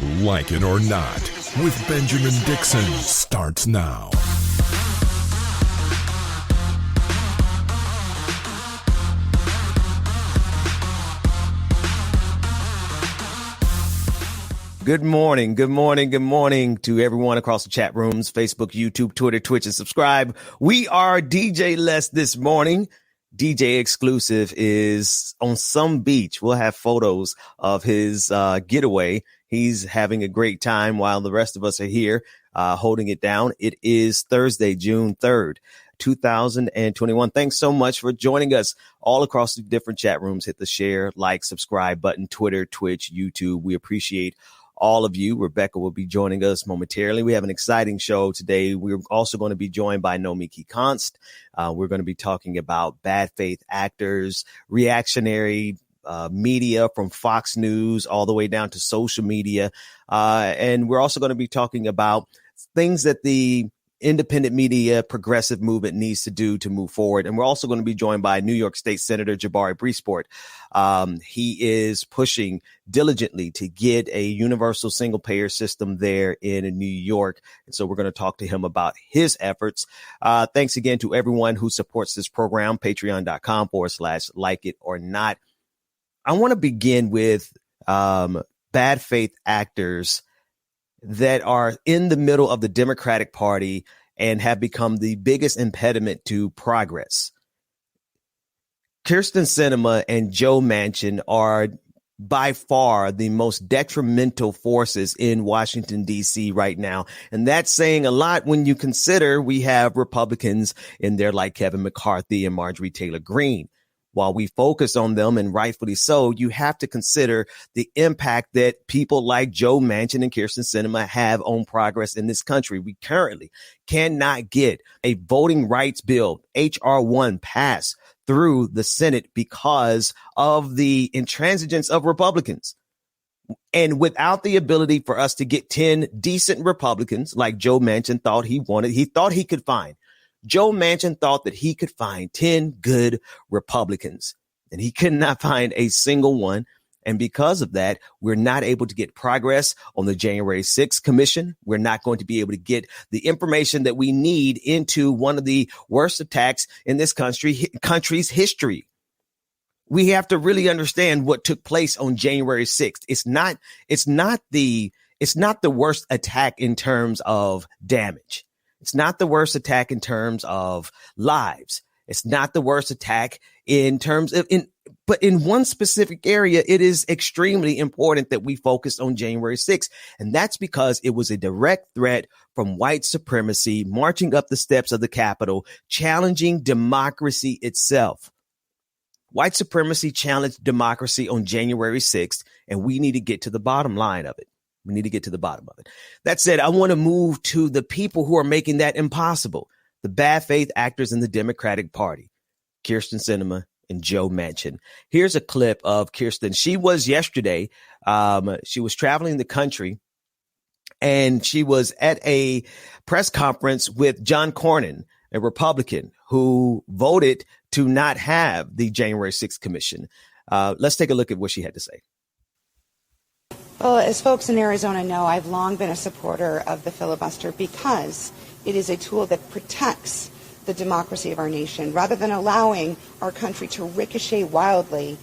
Like It or Not with Benjamin Dixon starts now. Good morning to everyone across the chat rooms, Facebook, YouTube, Twitter, Twitch, and subscribe. We are DJ Less this morning. DJ Exclusive is on some beach. We'll have photos of his getaway. He's having a great time while the rest of us are here holding it down. It is Thursday, June 3rd. 2021. Thanks so much for joining us all across the different chat rooms. Hit the share, like, subscribe button, Twitter, Twitch, YouTube. We appreciate all of you. Rebecca will be joining us momentarily. We have an exciting show today. We're also going to be joined by Nomiki Konst. We're going to be talking about bad faith actors, reactionary media from Fox News all the way down to social media. And we're also going to be talking about things that the independent media progressive movement needs to do to move forward. And we're also going to be joined by New York State Senator Jabari Brisport. He is pushing diligently to get a universal single payer system there in New York. And so we're going to talk to him about his efforts. Thanks again to everyone who supports this program, patreon.com/like it or not. I want to begin with bad faith actors that are in the middle of the Democratic Party and have become the biggest impediment to progress. Kyrsten Sinema and Joe Manchin are by far the most detrimental forces in Washington, D.C. right now. And that's saying a lot when you consider we have Republicans in there like Kevin McCarthy and Marjorie Taylor Greene. While we focus on them, and rightfully so, you have to consider the impact that people like Joe Manchin and Kyrsten Sinema have on progress in this country. We currently cannot get a voting rights bill, H.R. 1, passed through the Senate because of the intransigence of Republicans. And without the ability for us to get 10 decent Republicans like Joe Manchin thought he thought he could find. Joe Manchin thought that he could find 10 good Republicans, and he could not find a single one. And because of that, we're not able to get progress on the January 6th commission. We're not going to be able to get the information that we need into one of the worst attacks in this country's history. We have to really understand what took place on January 6th. It's not the worst attack in terms of damage. It's not the worst attack in terms of lives. It's not the worst attack in terms of, but in one specific area, it is extremely important that we focus on January 6th. And that's because it was a direct threat from white supremacy marching up the steps of the Capitol, challenging democracy itself. White supremacy challenged democracy on January 6th, and we need to get to the bottom line of it. We need to get to the bottom of it. That said, I want to move to the people who are making that impossible. The bad faith actors in the Democratic Party, Kyrsten Sinema and Joe Manchin. Here's a clip of Kyrsten. She was yesterday. She was traveling the country, and she was at a press conference with John Cornyn, a Republican who voted to not have the January 6th commission. Let's take a look at what she had to say. Well, as folks in Arizona know, I've long been a supporter of the filibuster because it is a tool that protects the democracy of our nation rather than allowing our country to ricochet wildly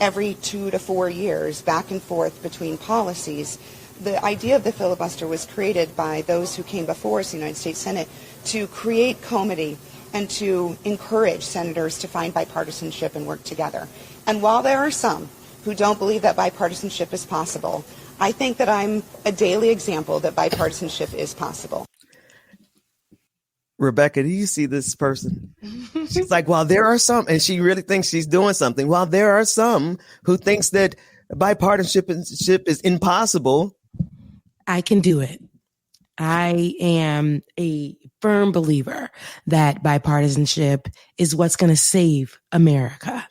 every 2 to 4 years back and forth between policies. The idea of the filibuster was created by those who came before us, the United States Senate, to create comity and to encourage senators to find bipartisanship and work together. And while there are some who don't believe that bipartisanship is possible, I think that I'm a daily example that bipartisanship is possible. Rebecca, do you see this person? She's like, while there are some, and she really thinks she's doing something, while there are some who thinks that bipartisanship is impossible. I can do it. I am a firm believer that bipartisanship is what's going to save America.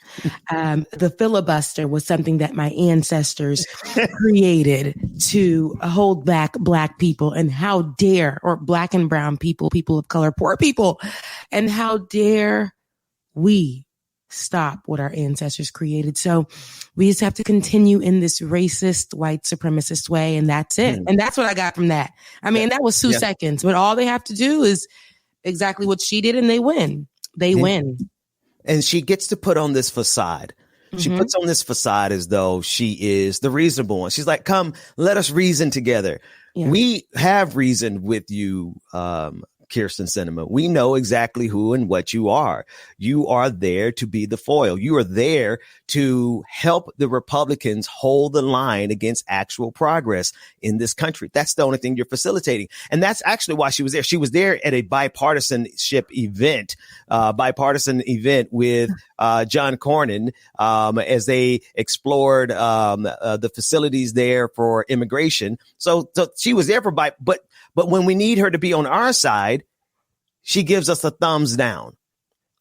The filibuster was something that my ancestors created to hold back Black people, and how dare, or Black and brown people, people of color, poor people, and how dare we stop what our ancestors created. So we just have to continue in this racist, white supremacist way. And that's it. And that's what I got from that. I mean, that was 2 seconds, but all they have to do is exactly what she did and they win. They win. And she gets to put on this facade. She puts on this facade as though she is the reasonable one. She's like, come, let us reason together. Yeah. We have reasoned with you, Kyrsten Sinema. We know exactly who and what you are. You are there to be the foil. You are there to help the Republicans hold the line against actual progress in this country. That's the only thing you're facilitating. And that's actually why she was there. She was there at a bipartisanship event, with John Cornyn as they explored the facilities there for immigration. So she was there but when we need her to be on our side, she gives us a thumbs down,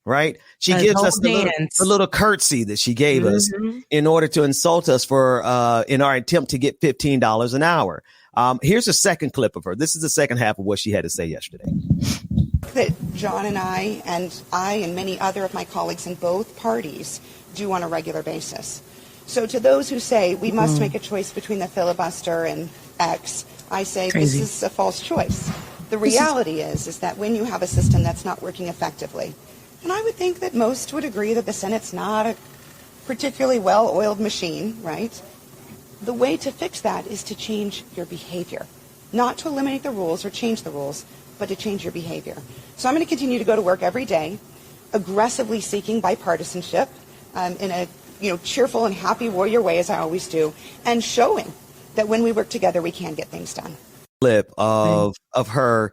right? She gives us the little curtsy that she gave us in order to insult us for in our attempt to get $15 an hour. Here's a second clip of her. This is the second half of what she had to say yesterday. That John and I and many other of my colleagues in both parties do on a regular basis. So to those who say we must make a choice between the filibuster and X, I say this is a false choice. The reality is that when you have a system that's not working effectively, and I would think that most would agree that the Senate's not a particularly well-oiled machine, right? The way to fix that is to change your behavior, not to eliminate the rules or change the rules, but to change your behavior. So I'm going to continue to go to work every day, aggressively seeking bipartisanship in a cheerful and happy warrior way, as I always do, and showing that when we work together, we can get things done. Clip of her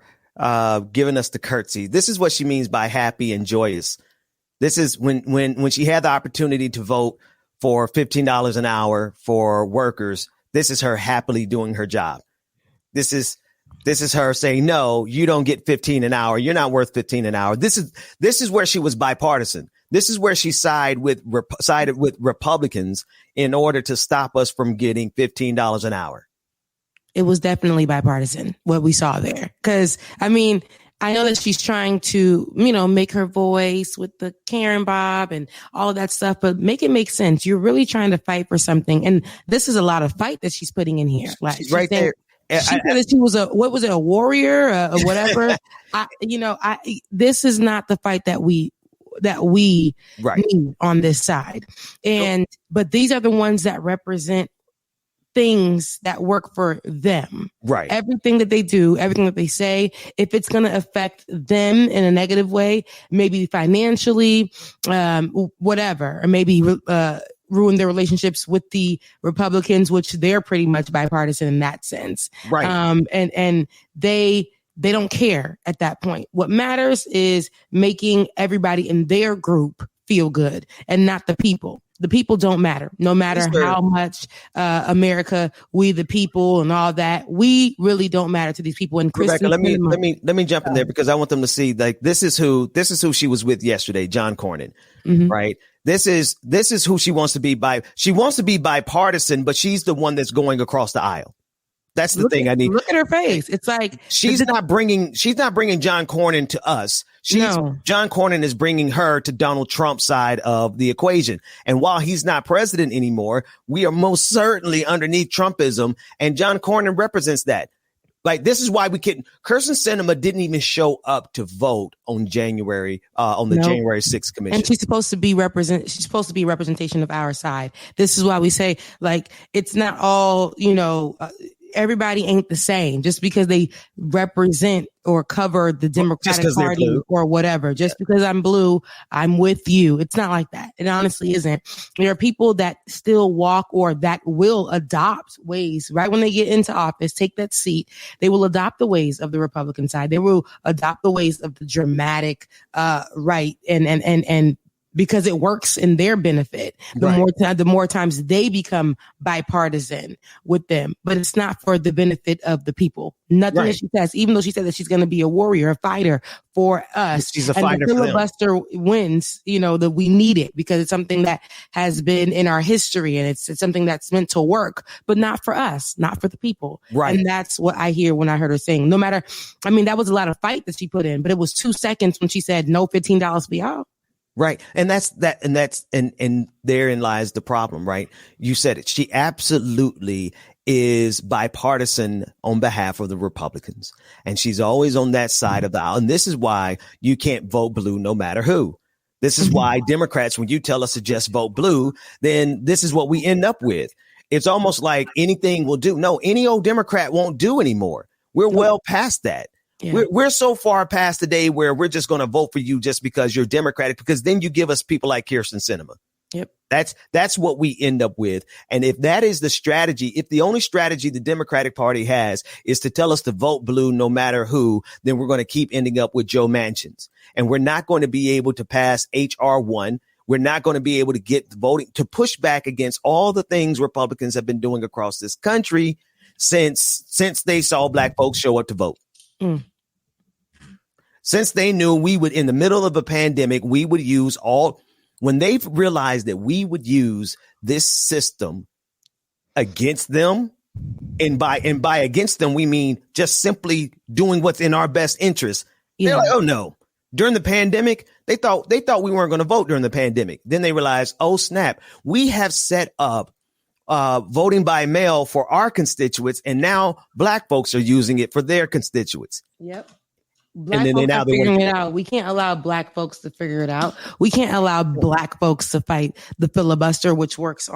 giving us the curtsy. This is what she means by happy and joyous. This is when she had the opportunity to vote for $15 an hour for workers. This is her happily doing her job. This is her saying, no, you don't get 15 an hour. You're not worth 15 an hour. This is where she was bipartisan. This is where she sided with Republicans in order to stop us from getting $15 an hour. It was definitely bipartisan, what we saw there. Because, I mean, I know that she's trying to, make her voice with the Karen Bob and all of that stuff, but make it make sense. You're really trying to fight for something. And this is a lot of fight that she's putting in here. Like she's right there. She said that she was a warrior or whatever. This is not the fight that we need on this side. But these are the ones that represent things that work for them. Right. Everything that they do, everything that they say, if it's going to affect them in a negative way, maybe financially, whatever, or maybe ruin their relationships with the Republicans, which they're pretty much bipartisan in that sense. Right. And they don't care at that point. What matters is making everybody in their group feel good and not the people. The people don't matter, no matter how much America, we the people and all that. We really don't matter to these people. And Rebecca, let me jump in there because I want them to see like this is who she was with yesterday, John Cornyn, right? This is who she wants to be she wants to be bipartisan, but she's the one that's going across the aisle. That's the thing I need. Look at her face. It's like she's not bringing John Cornyn to us. John Cornyn is bringing her to Donald Trump's side of the equation. And while he's not president anymore, we are most certainly underneath Trumpism. And John Cornyn represents that. Like, this is why Kyrsten Sinema didn't even show up to vote on January 6th commission. And she's supposed to be representation of our side. This is why we say, like, it's not all, everybody ain't the same just because they represent or cover the Democratic Party or whatever. Just because I'm blue, I'm with you. It's not like that. It honestly isn't. There are people that still walk or that will adopt ways right when they get into office, take that seat. They will adopt the ways of the Republican side. They will adopt the ways of the dramatic right and because it works in their benefit. The more times they become bipartisan with them, but it's not for the benefit of the people. Nothing that she says, even though she said that she's going to be a warrior, a fighter for us. She's a fighter. And the filibuster wins, that we need it because it's something that has been in our history and it's something that's meant to work, but not for us, not for the people. Right. And that's what I hear when I heard her saying, that was a lot of fight that she put in, but it was 2 seconds when she said no $15 for y'all. Right. And and therein lies the problem, right? You said it. She absolutely is bipartisan on behalf of the Republicans. And she's always on that side of the aisle. And this is why you can't vote blue no matter who. This is why Democrats, when you tell us to just vote blue, then this is what we end up with. It's almost like anything will do. No, any old Democrat won't do anymore. We're well past that. Yeah. We're so far past the day where we're just going to vote for you just because you're Democratic, because then you give us people like Kirsten Sinema. Yep. That's what we end up with. And if that is the strategy, if the only strategy the Democratic Party has is to tell us to vote blue no matter who, then we're going to keep ending up with Joe Manchins. And we're not going to be able to pass H.R. 1. We're not going to be able to get voting to push back against all the things Republicans have been doing across this country since they saw black folks show up to vote. Since they knew we would, in the middle of a pandemic, we would use when they've realized that we would use this system against them, and by against them, we mean just simply doing what's in our best interest. Yeah. They're like, oh no. During the pandemic, they thought we weren't going to vote during the pandemic. Then they realized, oh snap, we have set up voting by mail for our constituents, and now black folks are using it for their constituents. Yep. Black folks are figuring it out. We can't allow black folks to figure it out. We can't allow black folks to fight the filibuster, which works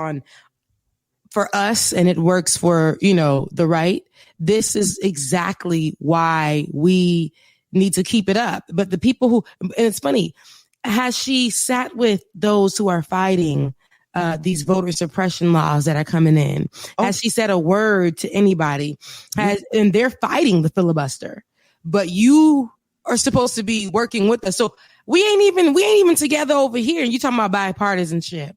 for us and it works for, the right. This is exactly why we need to keep it up. But the people and it's funny, has she sat with those who are fighting these voter suppression laws that are coming in? Has she said a word to anybody? And they're fighting the filibuster, but you are supposed to be working with us. So we ain't even together over here. And you talking about bipartisanship.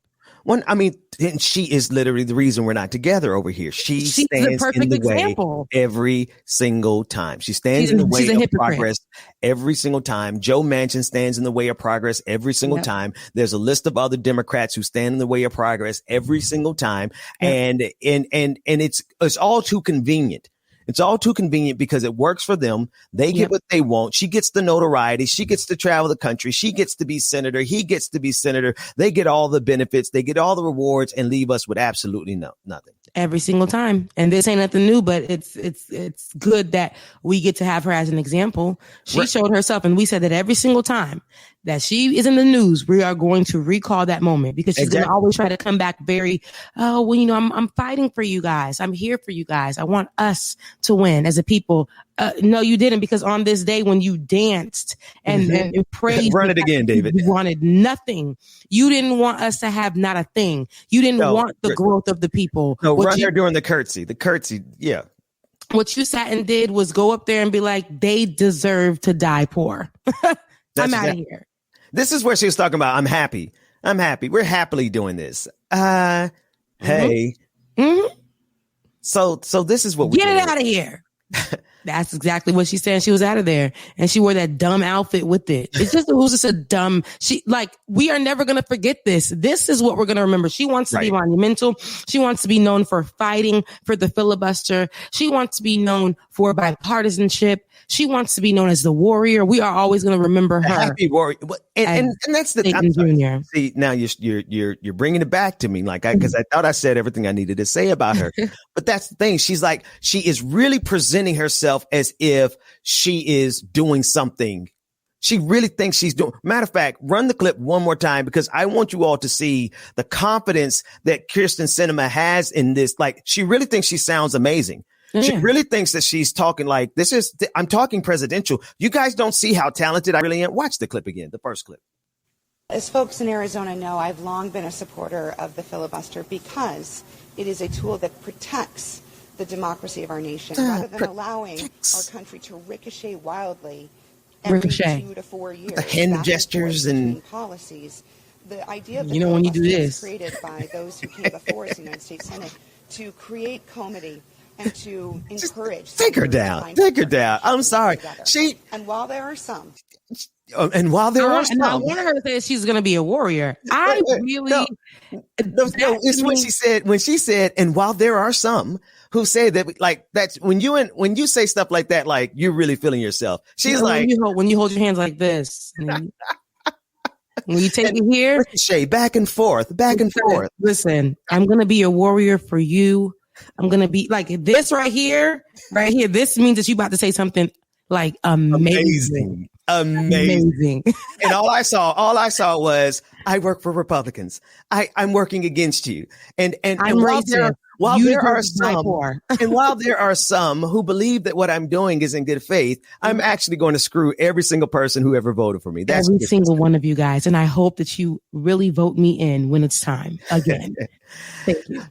And she is literally the reason we're not together over here. She's stands the perfect in the example. way every single time. She stands in the way of progress every single time. Joe Manchin stands in the way of progress every single time. There's a list of other Democrats who stand in the way of progress every single time. And it's all too convenient. It's all too convenient because it works for them. They get what they want. She gets the notoriety. She gets to travel the country. She gets to be senator. He gets to be senator. They get all the benefits. They get all the rewards and leave us with absolutely nothing. Every single time. And this ain't nothing new, but it's good that we get to have her as an example. She showed herself, and we said that every single time that she is in the news, we are going to recall that moment, because she's going to always try to come back I'm fighting for you guys. I'm here for you guys. I want us to win as a people. No, you didn't, because on this day when you danced and praised, run it again, David. You wanted nothing. You didn't want us to have not a thing. You didn't want the growth of the people. No, run there during the curtsy. Yeah. What you sat and did was go up there and be like, they deserve to die poor. I'm out of here. This is where she was talking about, I'm happy. We're happily doing this. Hey. Mm-hmm. So this is what we get it out of here. That's exactly what she said. She was out of there, and she wore that dumb outfit with it. It was just a dumb. We are never going to forget this. This is what we're going to remember. She wants to be monumental. She wants to be known for fighting for the filibuster. She wants to be known for bipartisanship. She wants to be known as the warrior. We are always going to remember her. Happy warrior. And that's the Junior. See, now you're bringing it back to me, because I thought I said everything I needed to say about her. But that's the thing. She is really presenting herself as if she is doing something. She really thinks she's doing. Matter of fact, run the clip one more time, because I want you all to see the confidence that Kirsten Sinema has in this. She really thinks she sounds amazing. She really thinks that she's talking like I'm talking presidential. You guys don't see how talented I really am. Watch the clip again, the first clip. As folks in Arizona know, I've long been a supporter of the filibuster because it is a tool that protects the democracy of our nation rather than allowing our country to ricochet wildly every 2 to 4 years. The hand gestures and policies. The idea of the when you do this was created by those who came before us in the United States Senate to create comity and to encourage. Take her down. I'm sorry. And while there are some. I want her to say she's going to be a warrior. It's when she said, and while there are some who say that, that's when you say stuff like that, you're really feeling yourself. She's when you hold your hands like this. When you take it here, ricochet back and forth. Listen, I'm going to be a warrior for you. I'm going to be like this right here. This means that you about to say something like amazing. And all I saw was, I work for Republicans. I'm working against you. And while there are some who believe that what I'm doing is in good faith, I'm actually going to screw every single person who ever voted for me. That's every single one of you guys. And I hope that you really vote me in when it's time again. Thank you.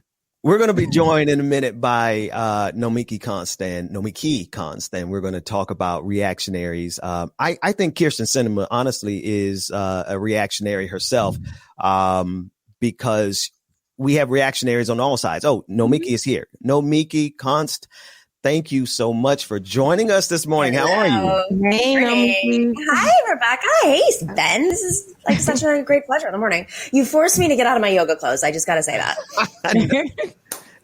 We're going to be joined in a minute by Nomiki Konst, and we're going to talk about reactionaries. I think Kirsten Sinema, honestly, is a reactionary herself, because we have reactionaries on all sides. Oh, Nomiki is here. Nomiki Konst, thank you so much for joining us this morning. Hello. How are you? Hey, Nomiki. Hi, Rebecca. Hey, Ben. This is like such a great pleasure in the morning. You forced me to get out of my yoga clothes. I just got to say that.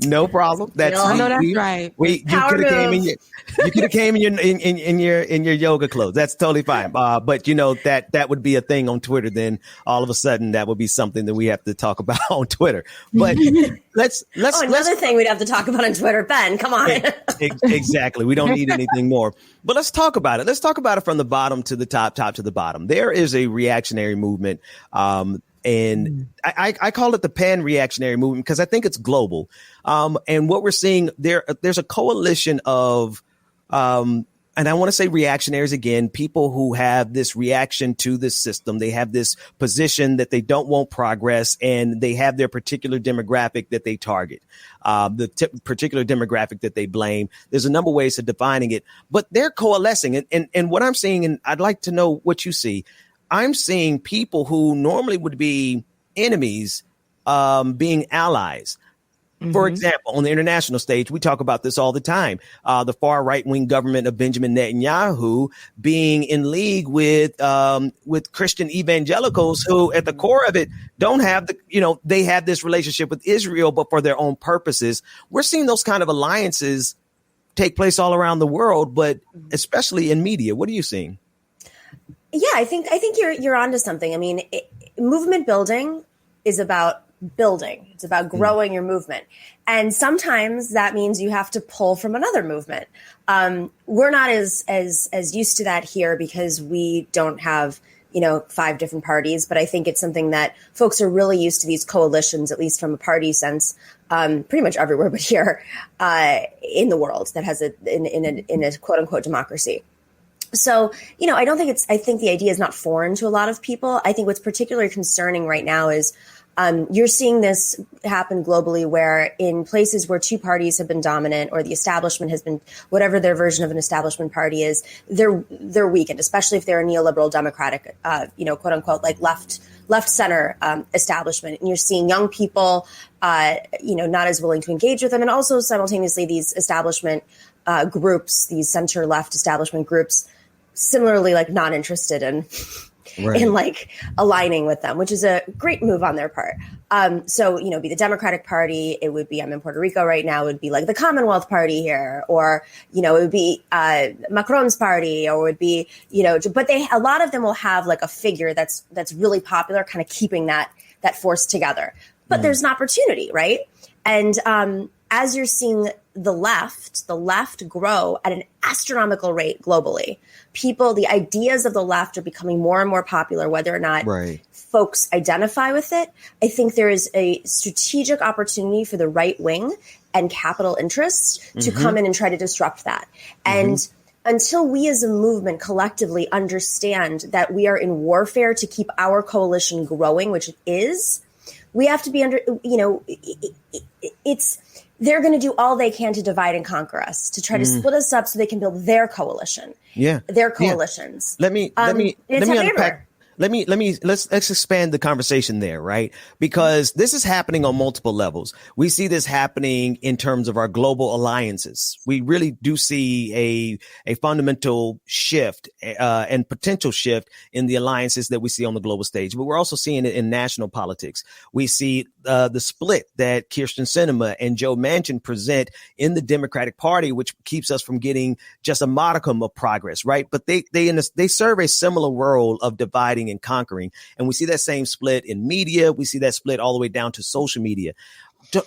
No problem. That's right. You could have came in your yoga clothes. That's totally fine. But you know that would be a thing on Twitter. Then all of a sudden that would be something that we have to talk about on Twitter. But let's another thing we'd have to talk about on Twitter. Ben, come on. Exactly. We don't need anything more. But let's talk about it. Let's talk about it from the bottom to the top to the bottom. There is a reactionary movement. And I call it the Pan-Reactionary movement because I think it's global. And what we're seeing there's a coalition of, and I want to say reactionaries again, people who have this reaction to this system. They have this position that they don't want progress, and they have their particular demographic that they target, particular demographic that they blame. There's a number of ways of defining it, but they're coalescing. And what I'm seeing, and I'd like to know what you see, I'm seeing people who normally would be enemies being allies. Mm-hmm. For example, on the international stage, we talk about this all the time. The far right wing government of Benjamin Netanyahu being in league with Christian evangelicals who at the core of it don't have they have this relationship with Israel, but for their own purposes. We're seeing those kind of alliances take place all around the world, but especially in media. What are you seeing? Yeah, I think you're onto something. I mean, movement building is about building. It's about growing your movement. And sometimes that means you have to pull from another movement. We're not as used to that here because we don't have, 5 different parties. But I think it's something that folks are really used to, these coalitions, at least from a party sense, pretty much everywhere but here in the world that has in a quote unquote democracy. So, I think the idea is not foreign to a lot of people. I think what's particularly concerning right now is you're seeing this happen globally, where in places where 2 parties have been dominant, or the establishment has been, whatever their version of an establishment party is, they're weakened, especially if they're a neoliberal democratic, quote unquote, like left center establishment. And you're seeing young people, not as willing to engage with them. And also simultaneously, these establishment groups, these center left establishment groups, similarly like not interested in like aligning with them, which is a great move on their part. Be the Democratic Party. It would be, I'm in Puerto Rico right now, it would be like the Commonwealth Party here, or, it would be Macron's party, or it would be, but a lot of them will have like a figure that's really popular, kind of keeping that force together. But there's an opportunity, right? And as you're seeing the left grow at an astronomical rate globally. The ideas of the left are becoming more and more popular, whether or not folks identify with it. I think there is a strategic opportunity for the right wing and capital interests to come in and try to disrupt that. And until we as a movement collectively understand that we are in warfare to keep our coalition growing, which it is, we have to be they're going to do all they can to divide and conquer us, to try to split us up so they can build their coalition. Yeah. Their coalitions. Let me unpack. Let's expand the conversation there, right? Because this is happening on multiple levels. We see this happening in terms of our global alliances. We really do see a fundamental shift and potential shift in the alliances that we see on the global stage. But we're also seeing it in national politics. We see the split that Kirsten Sinema and Joe Manchin present in the Democratic Party, which keeps us from getting just a modicum of progress, right? But they serve a similar role of dividing dividing and conquering. And we see that same split in media. We see that split all the way down to social media.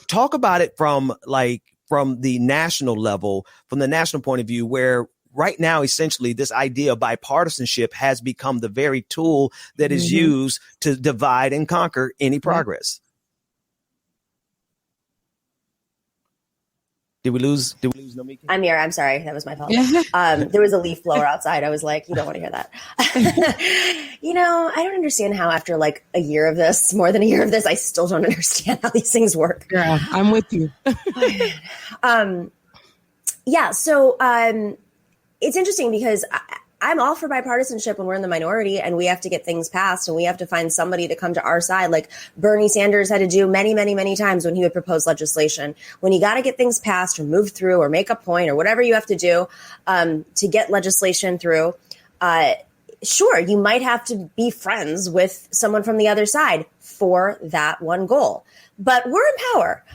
Talk about it from the national level, from the national point of view, where right now, essentially, this idea of bipartisanship has become the very tool that is used to divide and conquer any progress. Did we lose Nomiki? I'm here. I'm sorry. That was my fault. There was a leaf blower outside. I was like, you don't want to hear that. I don't understand how after like a year of this, more than a year of this, I still don't understand how these things work. Yeah, I'm with you. So it's interesting because I'm all for bipartisanship when we're in the minority and we have to get things passed and we have to find somebody to come to our side, like Bernie Sanders had to do many, many, many times when he would propose legislation. When you got to get things passed or move through or make a point or whatever you have to do to get legislation through, sure, you might have to be friends with someone from the other side for that one goal. But we're in power.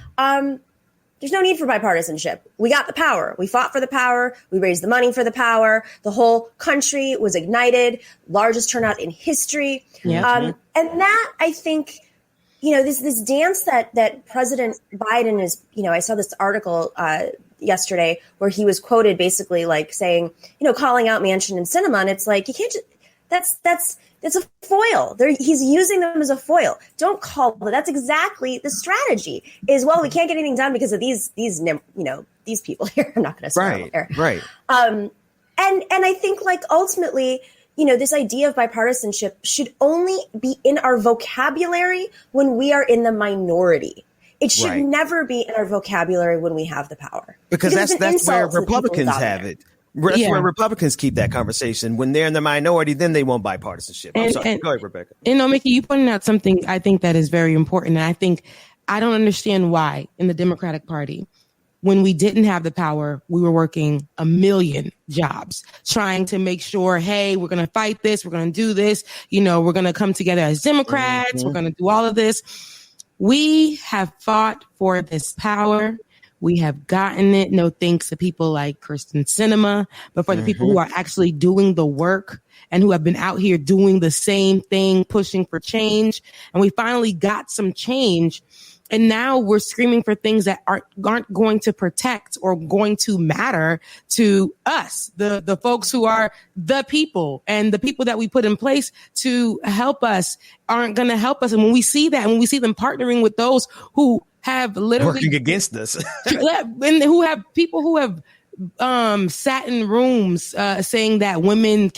There's no need for bipartisanship. We got the power. We fought for the power. We raised the money for the power. The whole country was ignited, largest turnout in history. And that, I think, this dance that President Biden is, I saw this article yesterday where he was quoted basically like saying, calling out Manchin and Sinema. And it's like, you can't just, that's a foil. He's using them as a foil. Don't call them. That's exactly the strategy is, well, we can't get anything done because of these people here. I'm not going to say here. Right. And I think like ultimately, this idea of bipartisanship should only be in our vocabulary when we are in the minority. It should never be in our vocabulary when we have the power. Because that's where Republicans have it. That's where Republicans keep that conversation. When they're in the minority, then they want bipartisanship. I'm sorry. Go ahead, Rebecca. Mickey, you pointed out something I think that is very important. And I don't understand why in the Democratic Party, when we didn't have the power, we were working a million jobs trying to make sure, hey, we're going to fight this. We're going to do this. We're going to come together as Democrats. We're going to do all of this. We have fought for this power. We have gotten it, no thanks to people like Kyrsten Sinema, but for the people who are actually doing the work and who have been out here doing the same thing, pushing for change. And we finally got some change. And now we're screaming for things that aren't going to protect or going to matter to us, the folks who are the people, and the people that we put in place to help us aren't going to help us. And when we see that, when we see them partnering with those who have literally working against us and who have people who have sat in rooms saying that women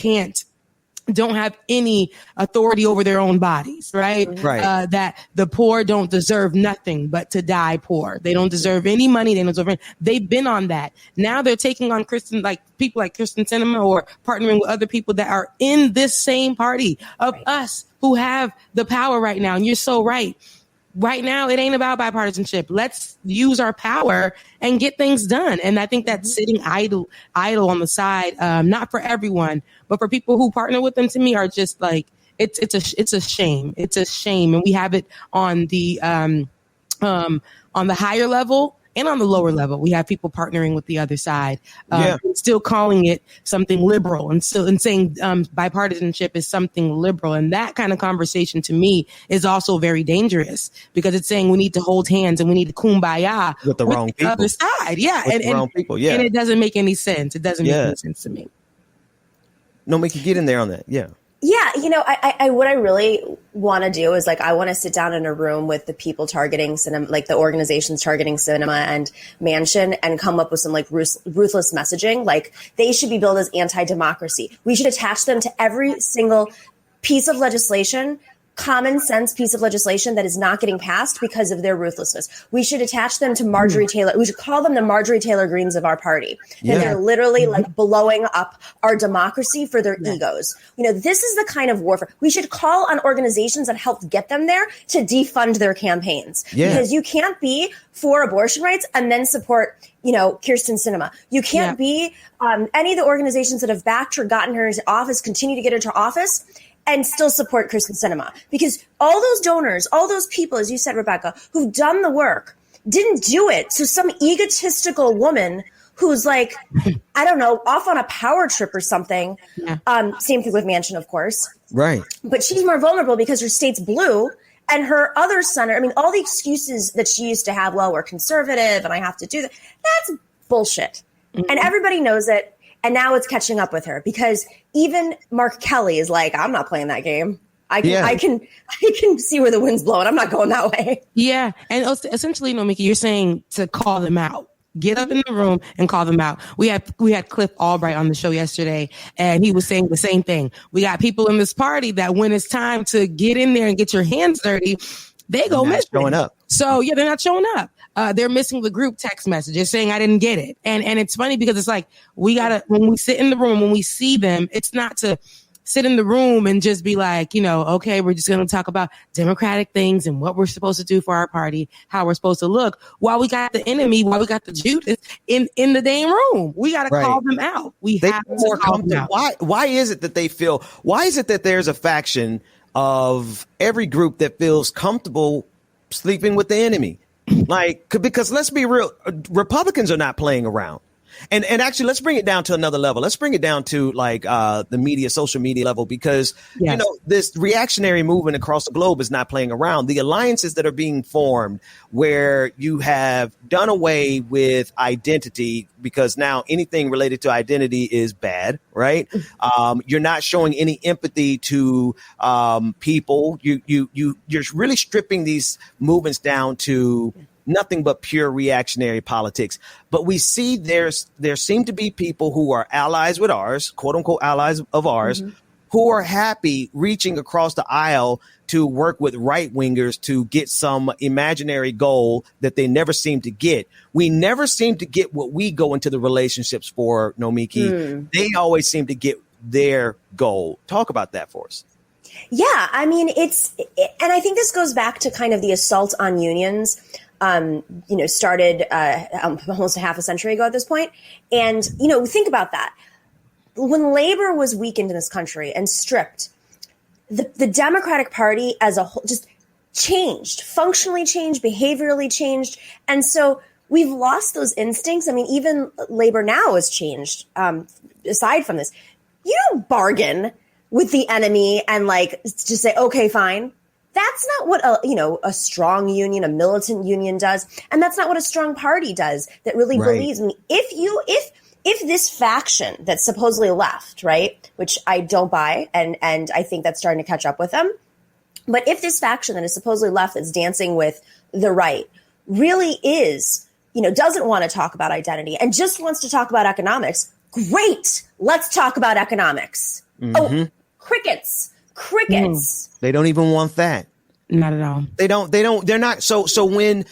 don't have any authority over their own bodies, right? That the poor don't deserve nothing but to die poor. They don't deserve any money. They don't deserve any. They've been on that. Now they're taking on people like Kyrsten Sinema or partnering with other people that are in this same party of us who have the power right now. And you're so right. Right now, it ain't about bipartisanship. Let's use our power and get things done. And I think that sitting idle on the side, not for everyone, but for people who partner with them, to me, are just like, it's a shame. It's a shame. And we have it on the higher level and on the lower level. We have people partnering with the other side, still calling it something liberal and saying bipartisanship is something liberal. And that kind of conversation to me is also very dangerous because it's saying we need to hold hands and we need to kumbaya with the wrong people. Other side. Wrong people. And it doesn't make any sense. It doesn't make any sense to me. No, we can get in there on that. Yeah. Yeah, I what I really want to do is I want to sit down in a room with the people targeting Sinema, like the organizations targeting Sinema and Manchin, and come up with some ruthless messaging. Like they should be billed as anti-democracy. We should attach them to every single piece of legislation, common sense piece of legislation that is not getting passed because of their ruthlessness. We should attach them to Marjorie Taylor. We should call them the Marjorie Taylor Greens of our party. And they're literally blowing up our democracy for their egos. This is the kind of warfare. We should call on organizations that helped get them there to defund their campaigns. Because you can't be for abortion rights and then support, Kyrsten Sinema. You can't be any of the organizations that have backed her, gotten her into office, continue to get her to office, and still support Kyrsten Sinema. Because all those donors, all those people, as you said, Rebecca, who've done the work, didn't do it. So some egotistical woman who's off on a power trip or something. Same thing with Manchin, of course. Right. But she's more vulnerable because her state's blue. And her other senator, I mean, all the excuses that she used to have, well, we're conservative and I have to do that, that's bullshit. And everybody knows it. And now it's catching up with her because even Mark Kelly is like, I'm not playing that game. I can see where the wind's blowing. I'm not going that way. Yeah. And essentially, Nomiki, you're saying to call them out. Get up in the room and call them out. We had Cliff Albright on the show yesterday, and he was saying the same thing. We got people in this party that when it's time to get in there and get your hands dirty, they go missing. Showing up. So yeah, they're not showing up. They're missing the group text messages saying I didn't get it. And it's funny because it's like when we sit in the room, when we see them, it's not to sit in the room and just be like, okay, we're just going to talk about democratic things and what we're supposed to do for our party, how we're supposed to look, while we got the enemy, while we got the Judas in the damn room. We got to call them out. We have to call them out. Why is it that why is it that there's a faction of every group that feels comfortable sleeping with the enemy? Because let's be real, Republicans are not playing around. And actually, let's bring it down to another level. Let's bring it down to the media, social media level, because, this reactionary movement across the globe is not playing around. The alliances that are being formed where you have done away with identity, because now anything related to identity is bad, right? You're not showing any empathy to people. You're really stripping these movements down to nothing but pure reactionary politics. But we see there seem to be people who are allies with ours, quote unquote allies of ours, who are happy reaching across the aisle to work with right wingers to get some imaginary goal that they never seem to get. We never seem to get what we go into the relationships for, Nomiki. They always seem to get their goal. Talk about that for us. Yeah, I mean, and I think this goes back to kind of the assault on unions. Started almost a half a century ago at this point. And, think about that. When labor was weakened in this country and stripped, the Democratic Party as a whole just changed, functionally changed, behaviorally changed. And so we've lost those instincts. I mean, even labor now has changed. Aside from this, you don't bargain with the enemy and just say, okay, fine. That's not what a strong union, a militant union does, and that's not what a strong party does that really believes. I mean, if this faction that's supposedly left, right, which I don't buy, and I think that's starting to catch up with them, but if this faction that is supposedly left that's dancing with the right really is, doesn't want to talk about identity and just wants to talk about economics, great, let's talk about economics. Oh, crickets. They don't even want that. Not at all. They're not. So and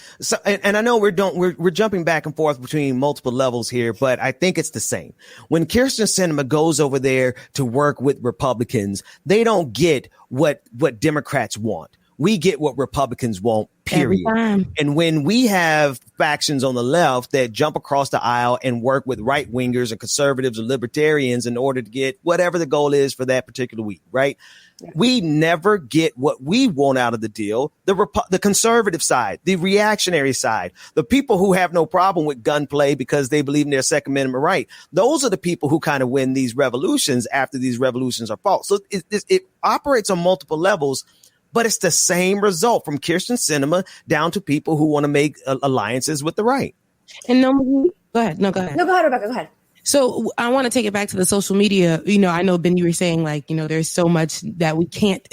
I know we're jumping back and forth between multiple levels here, but I think it's the same. When Kirsten Sinema goes over there to work with Republicans, they don't get what Democrats want. We get what Republicans want, period. And when we have factions on the left that jump across the aisle and work with right wingers and conservatives and libertarians in order to get whatever the goal is for that particular week, right? Yeah. We never get what we want out of the deal. The conservative side, the reactionary side, the people who have no problem with gunplay because they believe in their Second Amendment right. Those are the people who kind of win these revolutions after these revolutions are fought. So it operates on multiple levels. But it's the same result from Kirsten Sinema down to people who want to make alliances with the right. And go ahead. No, go ahead. No, go ahead, Rebecca. Go ahead. So I want to take it back to the social media. I know, Ben, you were saying there's so much that we can't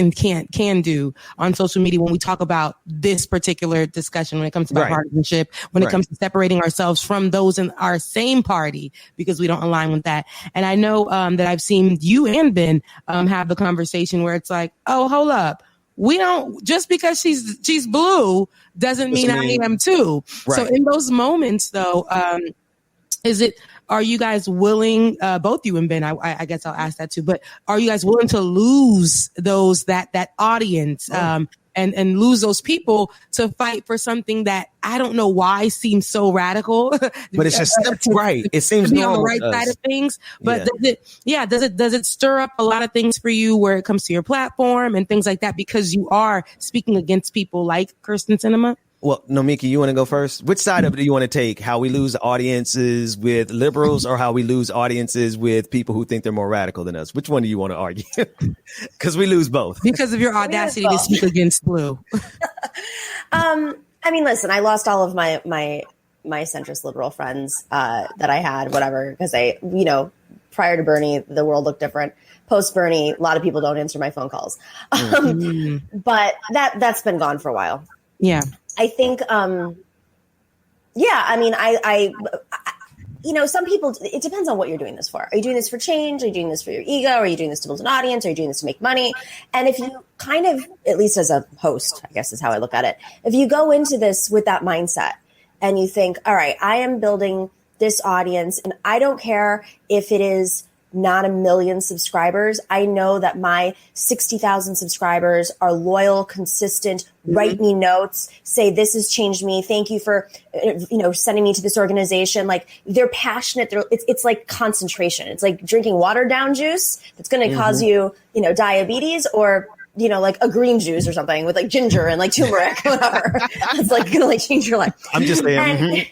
can do on social media when we talk about this particular discussion, when it comes to bipartisanship, when it comes to separating ourselves from those in our same party because we don't align with that. And I know that I've seen you and Ben have the conversation where it's like, oh, hold up. We don't, just because she's blue doesn't mean I am too. Right. So in those moments though, are you guys willing, both you and Ben, I guess I'll ask that too, but are you guys willing to lose that audience, and lose those people to fight for something that I don't know why seems so radical, but it's just right. It seems to be on the right side of things. But does it stir up a lot of things for you where it comes to your platform and things like that because you are speaking against people like Kirsten Sinema? Well, Nomiki, you want to go first? Which side of it do you want to take? How we lose audiences with liberals or how we lose audiences with people who think they're more radical than us? Which one do you want to argue? Because we lose both. Because of your audacity to speak against blue. I mean, listen, I lost all of my centrist liberal friends that I had, whatever, because prior to Bernie, the world looked different. Post Bernie, a lot of people don't answer my phone calls. But that's been gone for a while. Yeah. I think, I some people, it depends on what you're doing this for. Are you doing this for change? Are you doing this for your ego? Are you doing this to build an audience? Are you doing this to make money? And if you kind of, at least as a host, I guess is how I look at it. If you go into this with that mindset and you think, all right, I am building this audience and I don't care if it is not 1 million subscribers. I know that my 60,000 subscribers are loyal, consistent, write me notes, say, this has changed me. Thank you for, sending me to this organization. Like, they're passionate. It's like concentration. It's like drinking watered down juice that's going to cause you, diabetes, or, like a green juice or something with like ginger and like turmeric, whatever. It's like going to like change your life. I'm just saying.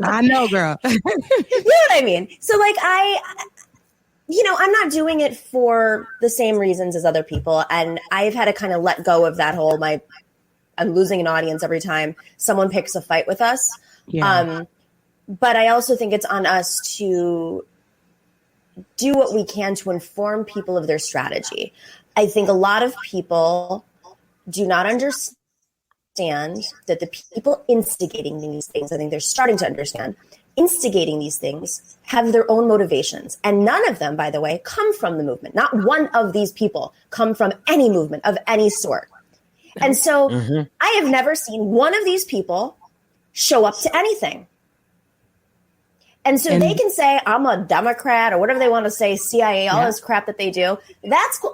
I know, girl. You know what I mean? So like I'm not doing it for the same reasons as other people. And I've had to kind of let go of that whole, I'm losing an audience every time someone picks a fight with us. Yeah. But I also think it's on us to do what we can to inform people of their strategy. I think a lot of people do not understand that the people instigating these things, I think they're starting to understand, instigating these things have their own motivations. And none of them, by the way, come from the movement. Not one of these people come from any movement of any sort. And so I have never seen one of these people show up to anything. And so they can say, I'm a Democrat or whatever they want to say, CIA, all this crap that they do. That's cool.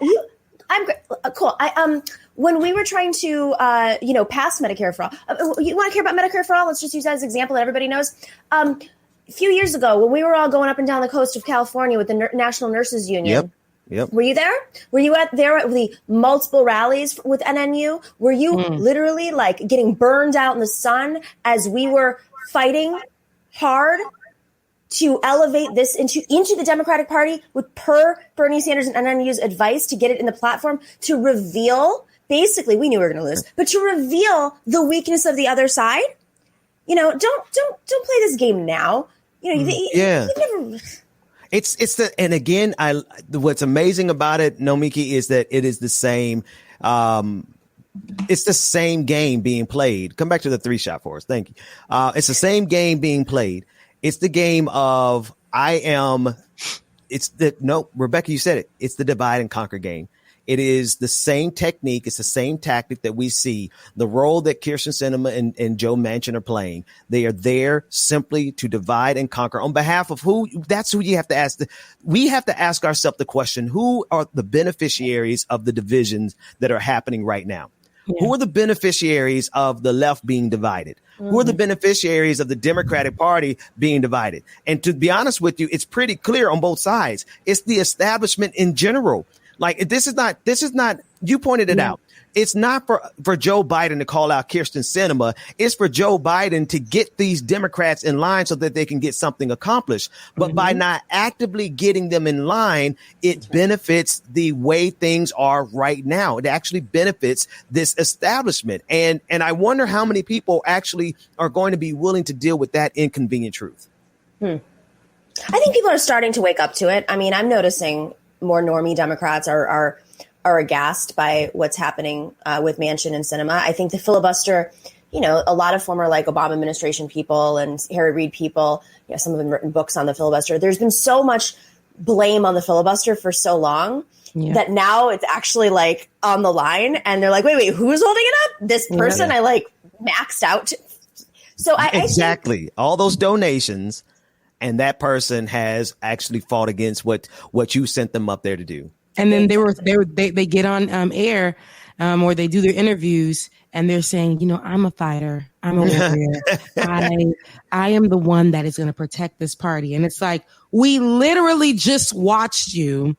I'm cool. When we were trying to, pass Medicare for all, you want to hear about Medicare for all? Let's just use that as an example that everybody knows. A few years ago, when we were all going up and down the coast of California with the National Nurses Union. Yep. Were you there? Were you there at the multiple rallies with NNU? Were you literally like getting burned out in the sun as we were fighting hard to elevate this into the Democratic Party with Bernie Sanders and NNU's advice to get it in the platform to reveal, basically, we knew we were going to lose, but to reveal the weakness of the other side? Don't play this game now. You've never. And again, what's amazing about it, Nomiki, is that it is the same. It's the same game being played. Come back to the 3-shot for us. Thank you. It's the same game being played. It's the game of Rebecca, you said it. It's the divide and conquer game. It is the same technique. It's the same tactic that we see. The role that Kyrsten Sinema and Joe Manchin are playing. They are there simply to divide and conquer on behalf of who? That's who you have to ask. We have to ask ourselves the question, who are the beneficiaries of the divisions that are happening right now? Yeah. Who are the beneficiaries of the left being divided? Who are the beneficiaries of the Democratic Party being divided? And to be honest with you, it's pretty clear on both sides. It's the establishment in general. Like, this is not, you pointed it out. It's not for Joe Biden to call out Kyrsten Sinema. It's for Joe Biden to get these Democrats in line so that they can get something accomplished. But by not actively getting them in line, it benefits the way things are right now. It actually benefits this establishment. And I wonder how many people actually are going to be willing to deal with that inconvenient truth. I think people are starting to wake up to it. I mean, I'm noticing more normie Democrats are aghast by what's happening with Manchin and Sinema. I think the filibuster, a lot of former like Obama administration people and Harry Reid people, some of them written books on the filibuster. There's been so much blame on the filibuster for so long that now it's actually like on the line, and they're like, wait, who's holding it up? This person I like maxed out. So I think all those donations, and that person has actually fought against what you sent them up there to do. And then they get on air or they do their interviews and they're saying, I'm a fighter. I'm a warrior. I am the one that is going to protect this party. And it's like, we literally just watched you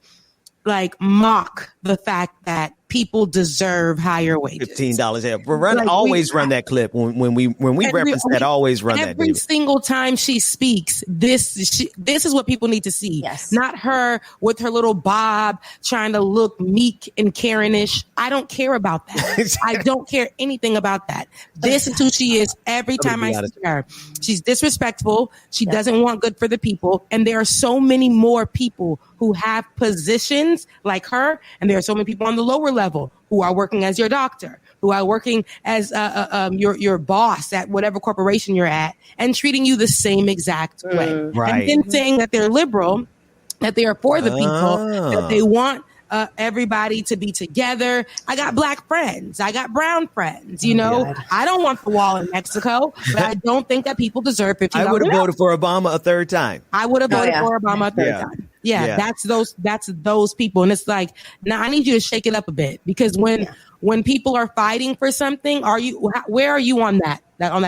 like mock the fact that people deserve higher wages. $15. Yeah, run that clip when we reference that. Always run that. Every single time she speaks, this is what people need to see. Yes. Not her with her little bob trying to look meek and Karenish. I don't care about that. I don't care anything about that. This is who she is. Every time I see her, she's disrespectful. She doesn't want good for the people, and there are so many more people who have positions like her, and there are so many people on the lower level who are working as your doctor, who are working as your boss at whatever corporation you're at, and treating you the same exact way. Right. And then saying that they're liberal, that they are for the people, that they want everybody to be together. I got black friends. I got brown friends. You know, I don't want the wall in Mexico, but I don't think that people deserve $50. I would have voted for Obama a third time. I would have voted for Obama a third time. Yeah, that's those people. And it's like, now I need you to shake it up a bit, because when people are fighting for something, where are you on that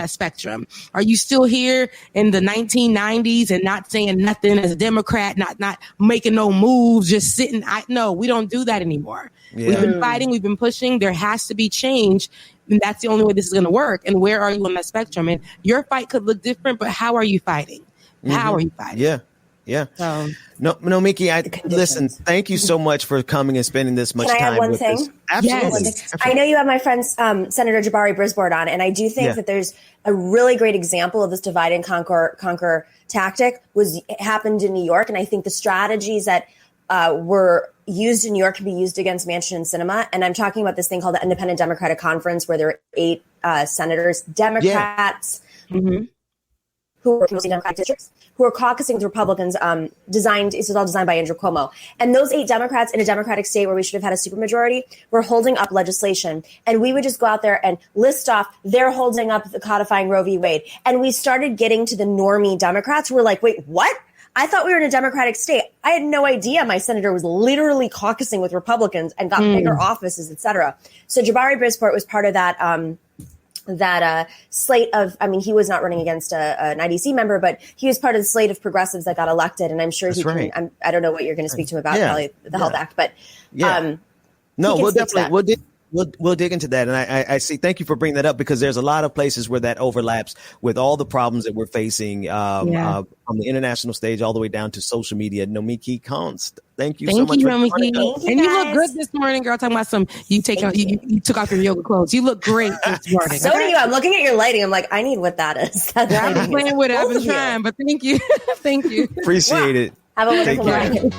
spectrum? Are you still here in the 1990s and not saying nothing as a Democrat, not making no moves, just sitting? No, we don't do that anymore. Yeah. We've been fighting, we've been pushing. There has to be change. And that's the only way this is going to work. And where are you on that spectrum? And your fight could look different, but how are you fighting? How are you fighting? Yeah. Yeah. Nomiki, listen, thank you so much for coming and spending this much time with us. Absolutely. Yes. I know you have my friend, Senator Jabari Brisport on, and I do think that there's a really great example of this divide and conquer tactic happened in New York. And I think the strategies that were used in New York can be used against Manchin and Sinema. And I'm talking about this thing called the Independent Democratic Conference, where there are 8 senators, Democrats, who are mostly Democratic districts, who are caucusing with Republicans. It was all designed by Andrew Cuomo. And those 8 Democrats in a Democratic state where we should have had a supermajority were holding up legislation. And we would just go out there and list off, they're holding up the codifying Roe v. Wade. And we started getting to the normie Democrats who were like, wait, what? I thought we were in a Democratic state. I had no idea my senator was literally caucusing with Republicans and got bigger offices, et cetera. So Jabari Brisport was part of that slate of, I mean, he was not running against an IDC member, but he was part of the slate of progressives that got elected. And I'm sure I don't know what you're going to speak to him about, probably the Health Act, but we'll definitely, we'll dig into that. And I see, thank you for bringing that up, because there's a lot of places where that overlaps with all the problems that we're facing from the international stage all the way down to social media. Nomiki Konst, thank you so much for joining us. And you look good this morning, girl. Talking about you took off your yoga clothes. You look great this morning. So do you. I'm looking at your lighting. I'm like, I need what that is. I've been playing with it. I've been trying, but thank you. Thank you. Appreciate it. Have a wonderful morning.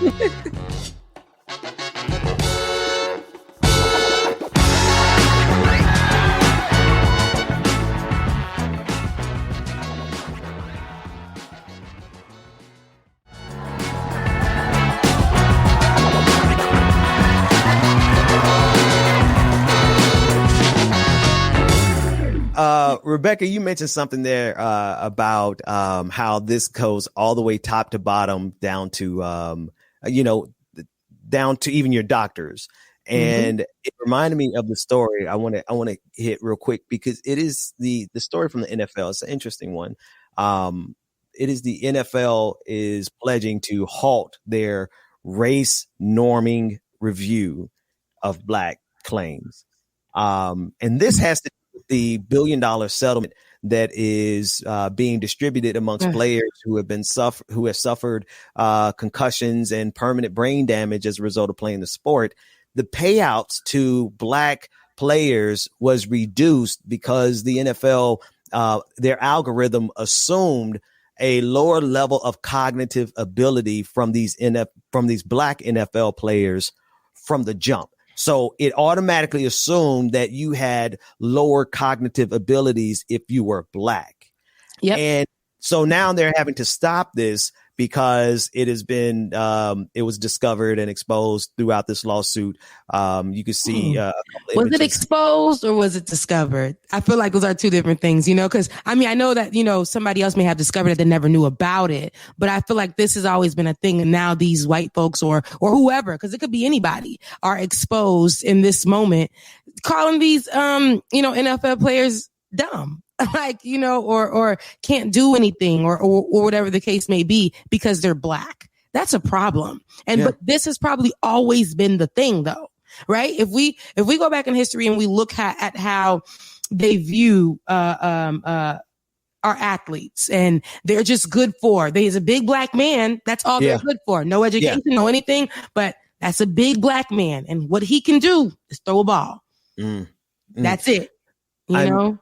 Rebecca, you mentioned something there about how this goes all the way top to bottom down to down to even your doctors. And it reminded me of the story I want to hit real quick, because it is the story from the NFL. It's an interesting one. It is the NFL is pledging to halt their race norming review of black claims. And this has to do with the $1 billion settlement that is being distributed amongst players who have suffered concussions and permanent brain damage as a result of playing the sport. The payouts to black players was reduced because the NFL, their algorithm assumed a lower level of cognitive ability from these black NFL players from the jump. So it automatically assumed that you had lower cognitive abilities if you were black. Yep. And so now they're having to stop this because it has been, it was discovered and exposed throughout this lawsuit. You can see. Was it exposed or was it discovered? I feel like those are two different things, because, I mean, I know that, somebody else may have discovered it that never knew about it, but I feel like this has always been a thing. And now these white folks or whoever, because it could be anybody, are exposed in this moment, calling these, NFL players dumb. Or can't do anything or whatever the case may be because they're black. That's a problem. But this has probably always been the thing, though. right? If we go back in history and we look at how they view our athletes, and they're just good for, there's a big black man, that's all they're good for. No education, no anything, but that's a big black man, and what he can do is throw a ball. That's it. You know?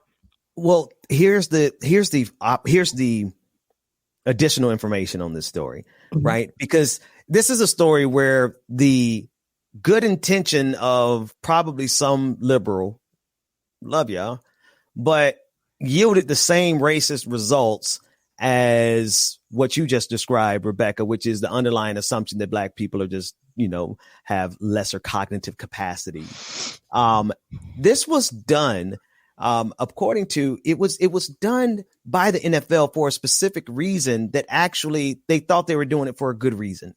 Well, here's the additional information on this story, right? Because this is a story where the good intention of probably some liberal, love y'all, but yielded the same racist results as what you just described, Rebecca, which is the underlying assumption that black people are just, have lesser cognitive capacity. This was done, according to, it was done by the NFL for a specific reason that actually they thought they were doing it for a good reason.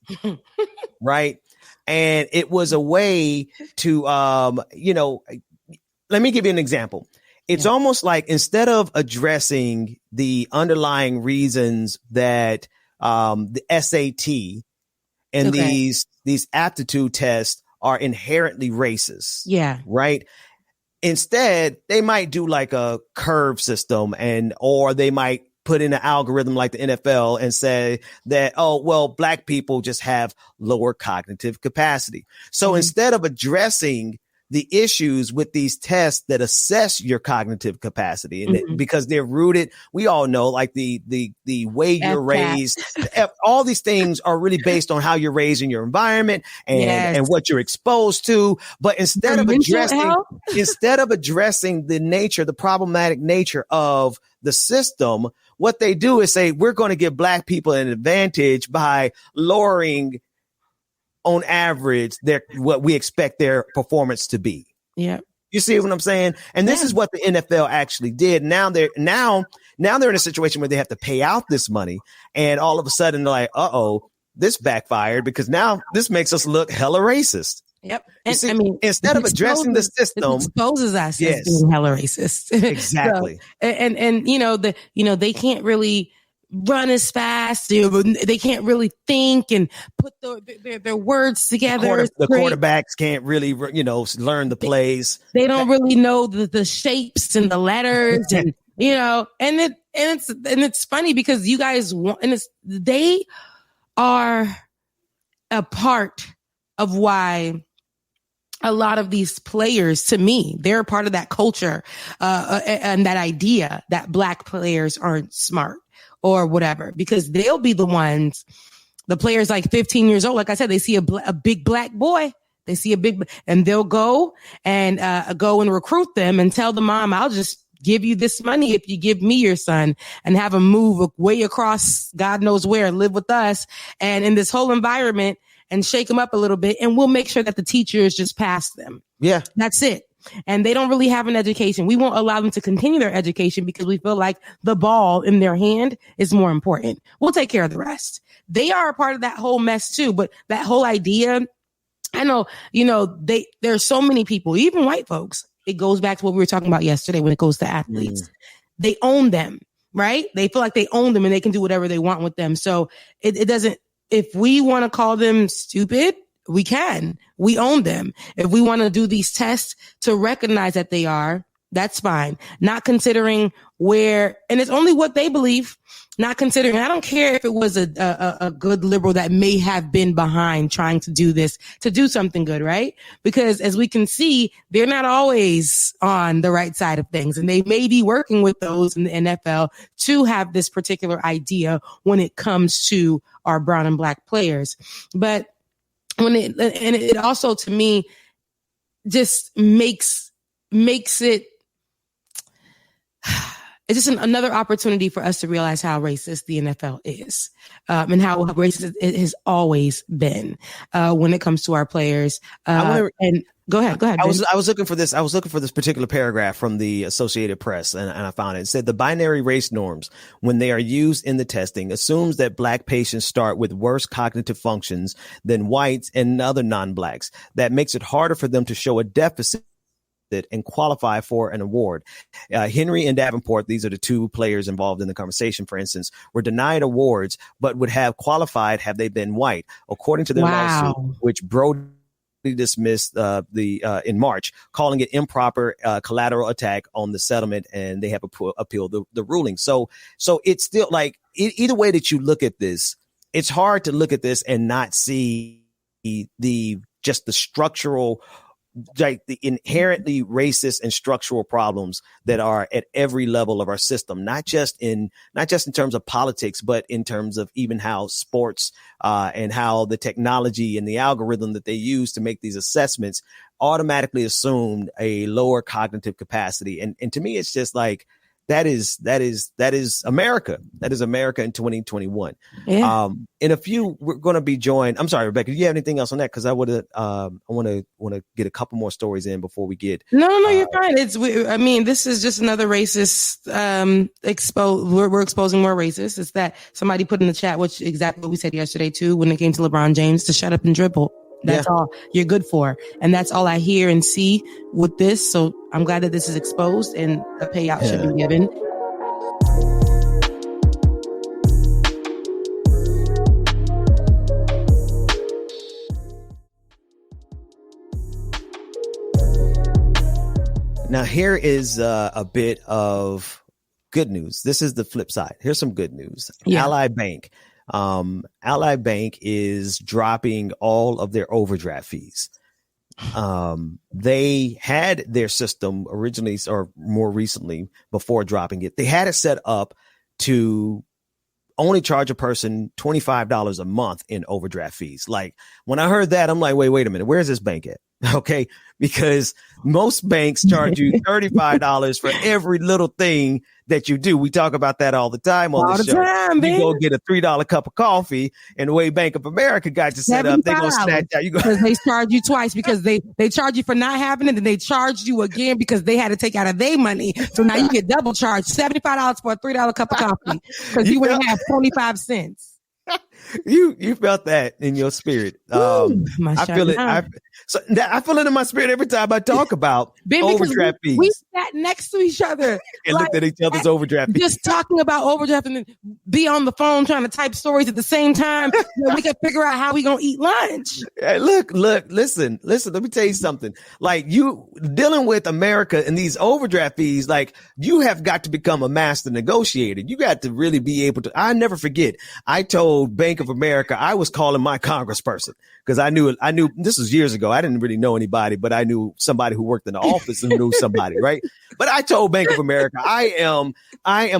Right. And it was a way to, let me give you an example. It's almost like instead of addressing the underlying reasons that the SAT and these aptitude tests are inherently racist. Yeah. Right. Instead, they might do like a curve system or they might put in an algorithm like the NFL and say that, oh, well, black people just have lower cognitive capacity. So instead of addressing the issues with these tests that assess your cognitive capacity, and because they're rooted, we all know, like the way you're raised, all these things are really based on how you're raised in your environment and what you're exposed to. But instead of addressing the problematic nature of the system, what they do is say, we're going to give black people an advantage by lowering on average what we expect their performance to be. Yeah. You see what I'm saying? And this is what the NFL actually did. Now they're in a situation where they have to pay out this money, and all of a sudden they're like, this backfired because now this makes us look hella racist. Yep. And see, instead of addressing the system, it exposes us as being hella racist. Exactly. So, and they can't really run as fast. They can't really think and put their words together. The quarterbacks can't really, learn the plays. They don't really know the shapes and the letters, and it's funny because you guys they are a part of why a lot of these players, to me, they're a part of that culture and that idea that black players aren't smart or whatever, because they'll be the players like 15 years old. Like I said, they see a big black boy. They see and they'll go and recruit them and tell the mom, I'll just give you this money if you give me your son, and have him move way across God knows where, live with us and in this whole environment, and shake them up a little bit. And we'll make sure that the teachers just pass them. Yeah. That's it. And they don't really have an education. We won't allow them to continue their education because we feel like the ball in their hand is more important. We'll take care of the rest. They are a part of that whole mess too. But that whole idea, I know, there's so many people, even white folks. It goes back to what we were talking about yesterday when it goes to athletes. They own them, right? They feel like they own them and they can do whatever they want with them. So it doesn't, if we want to call them stupid, we can. We own them. If we want to do these tests to recognize that they are, that's fine. Not considering and it's only what they believe, not considering. I don't care if it was a good liberal that may have been behind trying to do this, to do something good, right? Because as we can see, they're not always on the right side of things. And they may be working with those in the NFL to have this particular idea when it comes to our brown and black players. But it also, to me, just makes it, it's just another opportunity for us to realize how racist the NFL is, and how racist it has always been when it comes to our players. And go ahead. I was looking for this. I was looking for this particular paragraph from the Associated Press, and I found it. It said the binary race norms, when they are used in the testing, assumes that black patients start with worse cognitive functions than whites and other non-blacks. That makes it harder for them to show a deficit and qualify for an award. Henry and Davenport, these are the two players involved in the conversation, for instance, were denied awards, but would have qualified had they been white, according to their lawsuit, which Brody dismissed in March, calling it improper collateral attack on the settlement, and they have appealed the ruling. So it's still like either way that you look at this, it's hard to look at this and not see the structural, like the inherently racist and structural problems that are at every level of our system, not just in terms of politics, but in terms of even how sports and how the technology and the algorithm that they use to make these assessments automatically assumed a lower cognitive capacity. And to me, it's just like, that is America. That is America in 2021. Yeah. In a few, we're going to be joined. I'm sorry, Rebecca, do you have anything else on that? Because I want to get a couple more stories in before we get. No, you're fine. This is just another racist we're exposing more racists. It's that somebody put in the chat, which exactly what we said yesterday too, when it came to LeBron James, to shut up and dribble. That's all you're good for. And that's all I hear and see with this. So I'm glad that this is exposed and a payout should be given. Now, here is a bit of good news. This is the flip side. Here's some good news. Yeah. Ally Bank is dropping all of their overdraft fees. They had their system originally, or more recently, before dropping it, they had it set up to only charge a person $25 a month in overdraft fees. Like, when I heard that, I'm like, wait a minute, where's this bank at? Okay, because most banks charge you $35 for every little thing that you do. We talk about that all the time on the show. You go get a $3 cup of coffee, and the way Bank of America got you set up, they gonna snatch out. Because they charge you twice, because they charge you for not having it, and they charge you again because they had to take out of their money. So now you get double charged, $75 for a $3 cup of coffee because you wouldn't have 25 cents. You felt that in your spirit. I feel it. I feel it in my spirit every time I talk about overdraft fees. We sat next to each other and looked at each other's overdraft fees. Just talking about overdraft, and then be on the phone trying to type stories at the same time. We can figure out how we gonna eat lunch. Hey, look, listen. Let me tell you something. Like, you dealing with America and these overdraft fees, like, you have got to become a master negotiator. You got to really be able to. I never forget. I told Bank of America I was calling my congressperson because I knew this was years ago. I didn't really know anybody, but I knew somebody who worked in the office and knew somebody, right? But I told Bank of America, I am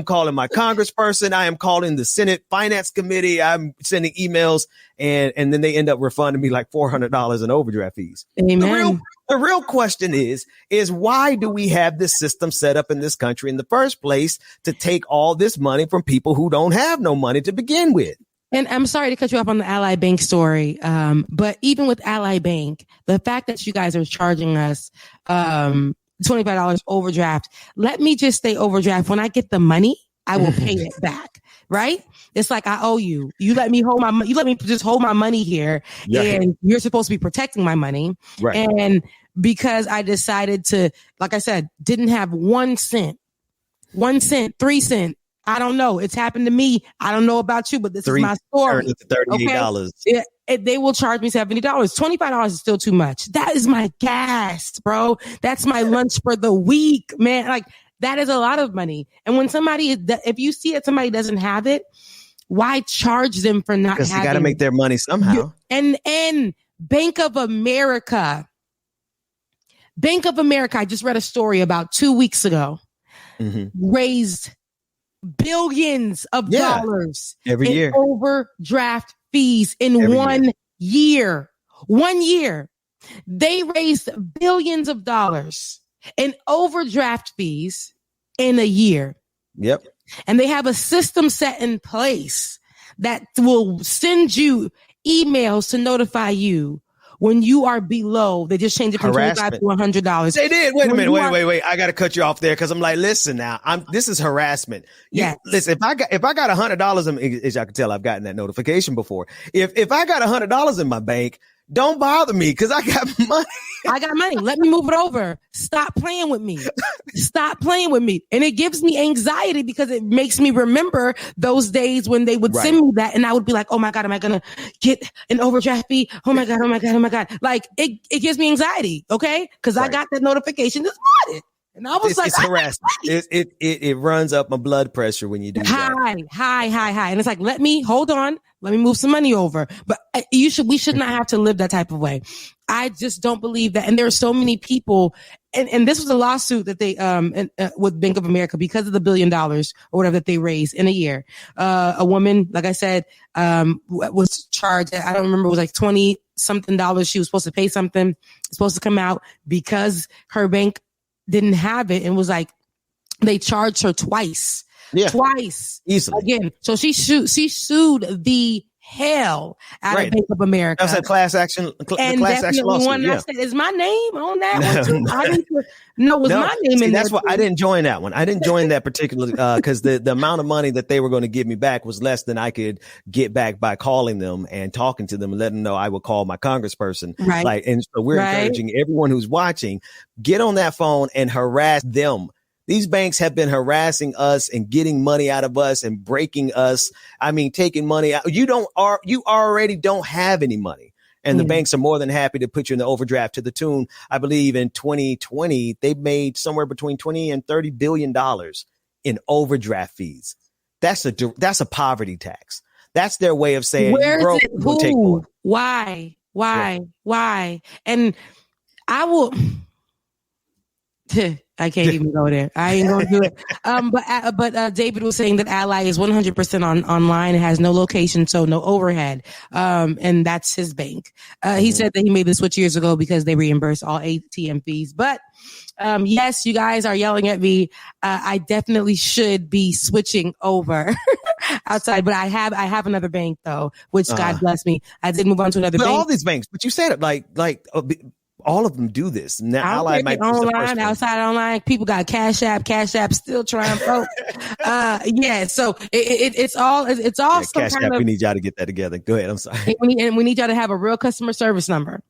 calling my congressperson. I am calling the Senate Finance Committee. I'm sending emails, and then they end up refunding me like $400 in overdraft fees. Amen. The real question is why do we have this system set up in this country in the first place to take all this money from people who don't have no money to begin with? And I'm sorry to cut you off on the Ally Bank story. But even with Ally Bank, the fact that you guys are charging us $25 overdraft, let me just stay overdraft. When I get the money, I will pay it back. Right? It's like, I owe you. You let me hold my money. You let me just hold my money here. Yeah. And you're supposed to be protecting my money. Right. And because I decided to, like I said, didn't have 1 cent, 3 cents. I don't know. It's happened to me. I don't know about you, but this is my story. $38. Okay? They will charge me $70. $25 is still too much. That is my gas, bro. That's my lunch for the week, man. Like, that is a lot of money. And when if you see that somebody doesn't have it, why charge them for not having it? Because you got to make their money somehow. And Bank of America, I just read a story about 2 weeks ago, raised billions of dollars every year overdraft fees in 1 year. 1 year. They raised billions of dollars in overdraft fees in a year. Yep. And they have a system set in place that will send you emails to notify you when you are below. They just changed it from $25 to $100. They did. Wait a minute. Wait. I got to cut you off there because I'm like, listen now. This is harassment. Listen, if I got $100, as y'all can tell, I've gotten that notification before. If I got $100 in my bank, don't bother me because I got money. I got money. Let me move it over. Stop playing with me. Stop playing with me. And it gives me anxiety because it makes me remember those days when they would send me that. And I would be like, oh my God, am I going to get an overdraft fee? Oh my God, oh my God, oh my God. Like it gives me anxiety. Okay. Cause I got that notification this morning. And I was it's harassment. It runs up my blood pressure when you do that. High. And it's like, hold on. Let me move some money over. But we should not have to live that type of way. I just don't believe that. And there are so many people, and this was a lawsuit that they, with Bank of America because of the $1 billion or whatever that they raised in a year. A woman, like I said, was charged. I don't remember. It was like 20 something dollars. She was supposed to pay something, supposed to come out because her bank didn't have it, and was like, they charged her twice. Yeah. Twice. Easily. Again. So she sued the hell out of Bank of America. That's a class action. And class action lawsuit. One I said, is my name on that one too? Was my name in there? That's why I didn't join that one. I didn't join that particular because the amount of money that they were going to give me back was less than I could get back by calling them and talking to them and letting them know I would call my congressperson. Right. Like, and so we're encouraging everyone who's watching, get on that phone and harass them. These banks have been harassing us and getting money out of us and breaking us. I mean, taking money out. You already don't have any money. And the banks are more than happy to put you in the overdraft to the tune. I believe in 2020, they made somewhere between 20 and $30 billion in overdraft fees. That's a poverty tax. That's their way of saying, we'll take more. Why? And I will. I can't even go there. I ain't gonna do it. But David was saying that Ally is 100% online. It has no location, so no overhead. And that's his bank. He said that he made the switch years ago because they reimburse all ATM fees. But yes, you guys are yelling at me. I definitely should be switching over outside. But I have another bank though, which God bless me. I did move on to another bank. All these banks, but you said it like. All of them do this. Now, Ally might be online, outside online. People got Cash App still trying to so it's all some Cash kind App, of. We need y'all to get that together. Go ahead. I'm sorry. We need y'all to have a real customer service number.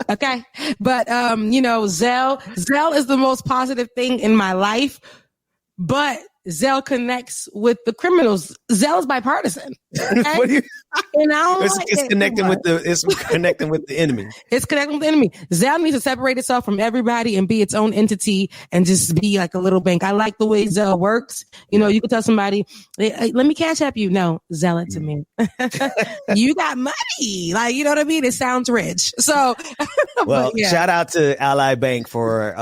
Okay, but Zelle is the most positive thing in my life, but Zelle connects with the criminals. Zelle is bipartisan. Okay? It's connecting with the enemy. It's connecting with the enemy. Zelle needs to separate itself from everybody and be its own entity and just be like a little bank. I like the way Zelle works. You can tell somebody, hey, let me Cash App you. No, Zelle it to me. You got money. Like, you know what I mean? It sounds rich. So, shout out to Ally Bank for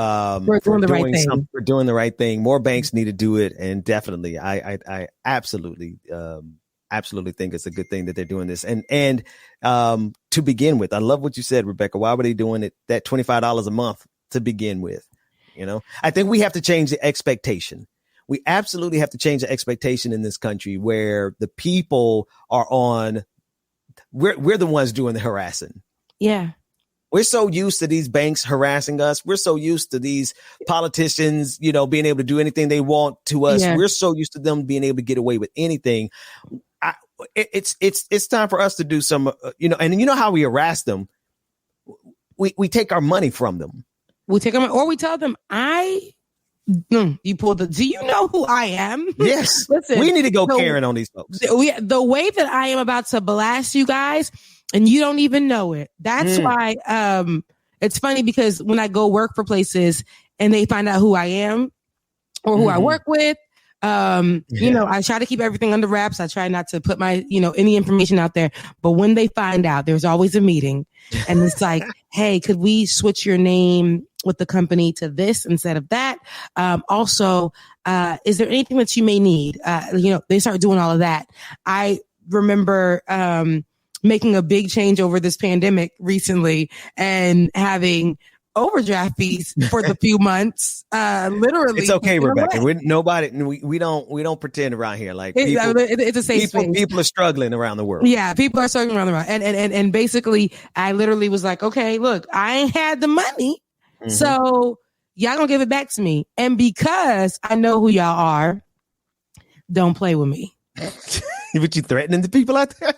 doing the right thing. More banks need to do it. And definitely, I absolutely think it's a good thing that they're doing this. And to begin with, I love what you said, Rebecca. Why were they doing it that $25 a month to begin with? I think we have to change the expectation. We absolutely have to change the expectation in this country where the people are we're the ones doing the harassing. Yeah. We're so used to these banks harassing us. We're so used to these politicians, being able to do anything they want to us. Yeah. We're so used to them being able to get away with anything. It's time for us to do some, and how we harass them. We take our money from them. We take them, or we tell them, you pulled do you know who I am? Yes. Listen, we need to go Karen on these folks. The way that I am about to blast you guys, and you don't even know it. That's why it's funny because when I go work for places and they find out who I am or who I work with, I try to keep everything under wraps. I try not to put my, any information out there. But when they find out, there's always a meeting and it's like, hey, could we switch your name with the company to this instead of that? Also, is there anything that you may need? They start doing all of that. I remember, making a big change over this pandemic recently and having overdraft fees for the few months. Literally, it's okay, Rebecca. We don't pretend around here. Like it's a safe space. People are struggling around the world. Yeah, people are struggling around the world. And basically, I literally was like, okay, look, I ain't had the money, so y'all gonna give it back to me. And because I know who y'all are, don't play with me. But you threatening the people out there?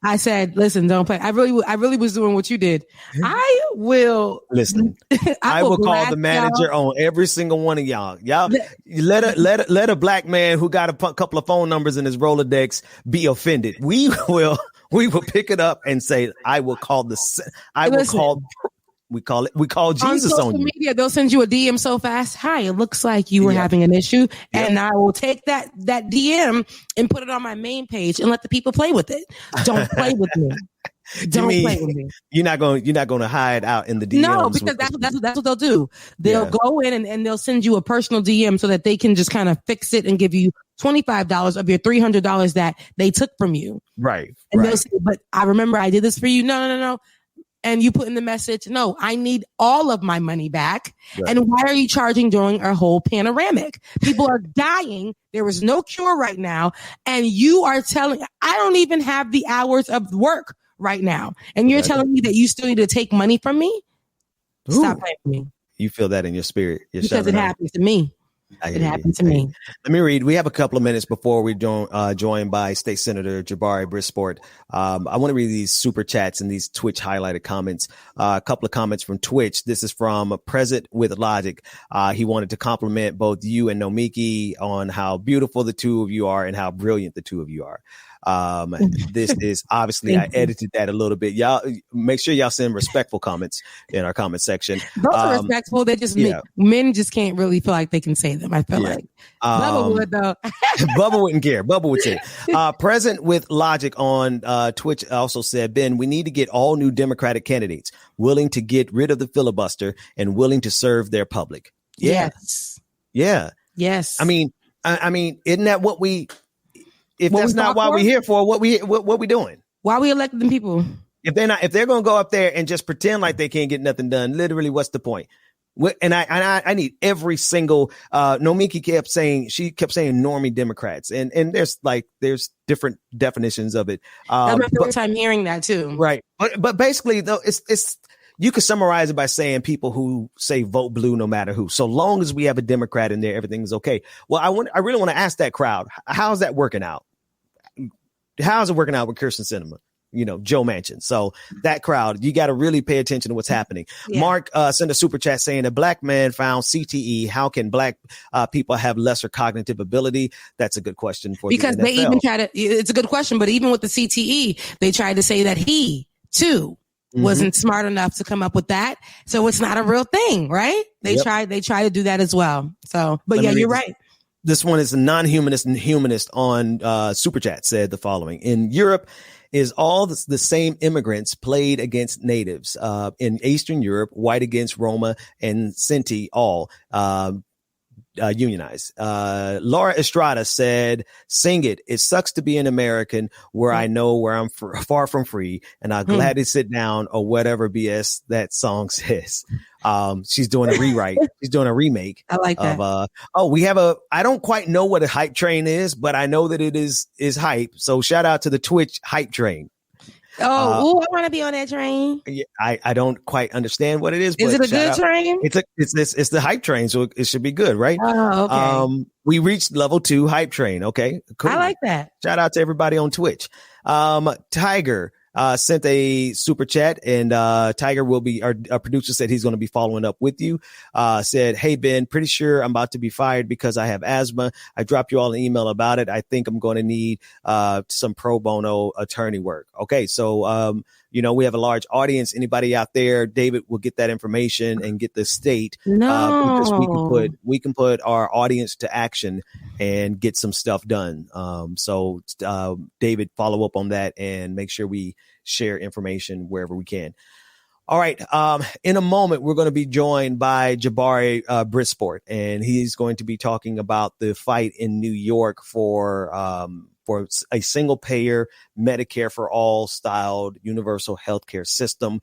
I said, listen, don't play. I really was doing what you did. I will listen. I will call the manager on every single one of y'all. Y'all let a black man who got a couple of phone numbers in his Rolodex be offended. We will pick it up and say, we call Jesus on social on you. media. They'll send you a DM so fast. Hi, it looks like you were having an issue, and I will take that DM and put it on my main page and let the people play with it. Don't play with me. Don't play with me. You're not going to hide out in the DMs. No, because that's what they'll do. They'll go in and they'll send you a personal DM so that they can just kind of fix it and give you $25 of your $300 that they took from you. Right. And they'll say, but I remember I did this for you. No. And you put in the message, no, I need all of my money back. Right. And why are you charging during our whole panoramic? People are dying. There is no cure right now. And you are telling, I don't even have the hours of work right now. And you're telling me that you still need to take money from me? Ooh. Stop playing with me. You feel that in your spirit. Because it happens to me. It happened to me. Let me read. We have a couple of minutes before we joined by State Senator Jabari Brisport. I want to read these super chats and these Twitch highlighted comments. A couple of comments from Twitch. This is from Present with Logic. He wanted to compliment both you and Nomiki on how beautiful the two of you are and how brilliant the two of you are. This is obviously I edited that a little bit. Y'all make sure y'all send respectful comments in our comment section. Those are respectful. They just men just can't really feel like they can say them. I feel like Bubba would though. Bubba wouldn't care. Bubba would say. Present with Logic on Twitch also said, Ben, we need to get all new Democratic candidates willing to get rid of the filibuster and willing to serve their public. Yes. Yeah. Yes. I mean, isn't that what we? If that's not why we're here for, what we doing? Why we elected them people? If they're going to go up there and just pretend like they can't get nothing done, literally, what's the point? And I need every single, Nomiki kept saying normie Democrats. And there's different definitions of it. That's my first time hearing that too. Right. But basically though, it's, you could summarize it by saying people who say vote blue no matter who. So long as we have a Democrat in there, everything's okay. Well, I really want to ask that crowd, how's that working out? How's it working out with Kirsten Sinema? Joe Manchin. So that crowd, you got to really pay attention to what's happening. Yeah. Mark sent a super chat saying a black man found CTE. How can black people have lesser cognitive ability? That's a good question for because the NFL. They even try to. It's a good question, but even with the CTE, they tried to say that he too wasn't smart enough to come up with that. So it's not a real thing, right? They try to do that as well. So, but you're right. This one is a non-humanist and humanist on Super Chat said the following. In Europe, is all the same immigrants played against natives. In Eastern Europe, white against Roma and Sinti, all unionized. Laura Estrada said, sing it. It sucks to be an American where I know where I'm far from free and I'm glad to sit down or whatever BS that song says. She's doing a rewrite. She's doing a remake. I like that. We have I don't quite know what a hype train is, but I know that it is hype. So shout out to the Twitch hype train. I want to be on that train. Yeah, I don't quite understand what it is. Is it a good train? It's the hype train, so it should be good, right? Oh, okay. We reached level 2 hype train. Okay, cool. I like that. Shout out to everybody on Twitch. Tiger sent a super chat, and Tiger will be our producer said he's going to be following up with you. Said, hey Ben, pretty sure I'm about to be fired because I have asthma. I dropped you all an email about it. I think I'm going to need some pro bono attorney work. Okay, so we have a large audience. Anybody out there, David will get that information and get the state. Because we can put our audience to action and get some stuff done. So David, follow up on that and make sure we share information wherever we can. All right. In a moment, we're going to be joined by Jabari Brisport, and he's going to be talking about the fight in New York for a single payer Medicare for all styled universal healthcare system.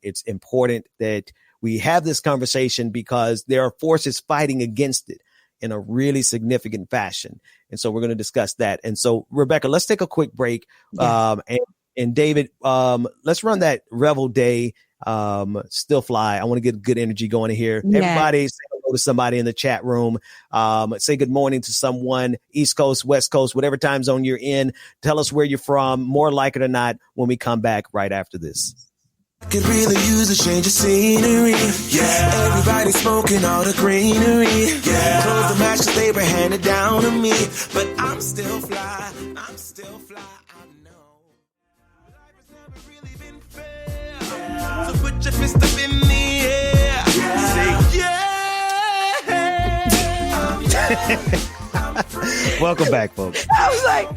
It's important that we have this conversation because there are forces fighting against it in a really significant fashion. And so we're going to discuss that. And so, Rebecca, let's take a quick break. Yeah. And David, let's run that Revel Day still fly. I want to get good energy going in here. Yeah. Everybody say hello to somebody in the chat room. Say good morning to someone, East Coast, West Coast, whatever time zone you're in. Tell us where you're from, more like it or not, when we come back right after this. Could really use a change of scenery. Yeah, everybody smoking all the greenery. Yeah, close the match 'cause they were handed down to me, but I'm still fly. I'm still fly. I know. Life has never really been fair. So put your fist up in the air. Say yeah. Welcome back, folks. I was like,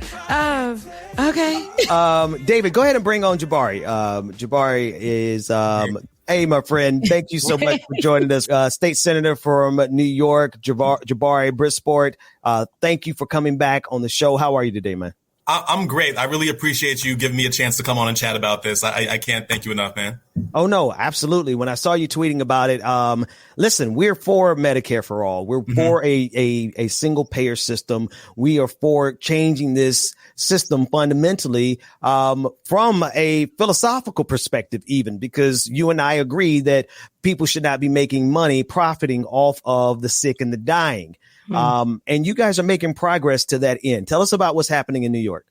okay. David, go ahead and bring on Jabari. Jabari is, hey, my friend, thank you so much for joining us. State Senator from New York, Jabari Brisport. Thank you for coming back on the show. How are you today, man? I'm great. I really appreciate you giving me a chance to come on and chat about this. I can't thank you enough, man. Oh, no, absolutely. When I saw you tweeting about it, listen, we're for Medicare for all. We're for a single payer system. We are for changing this system fundamentally from a philosophical perspective, even because you and I agree that people should not be making money profiting off of the sick and the dying. And you guys are making progress to that end. Tell us about what's happening in New York.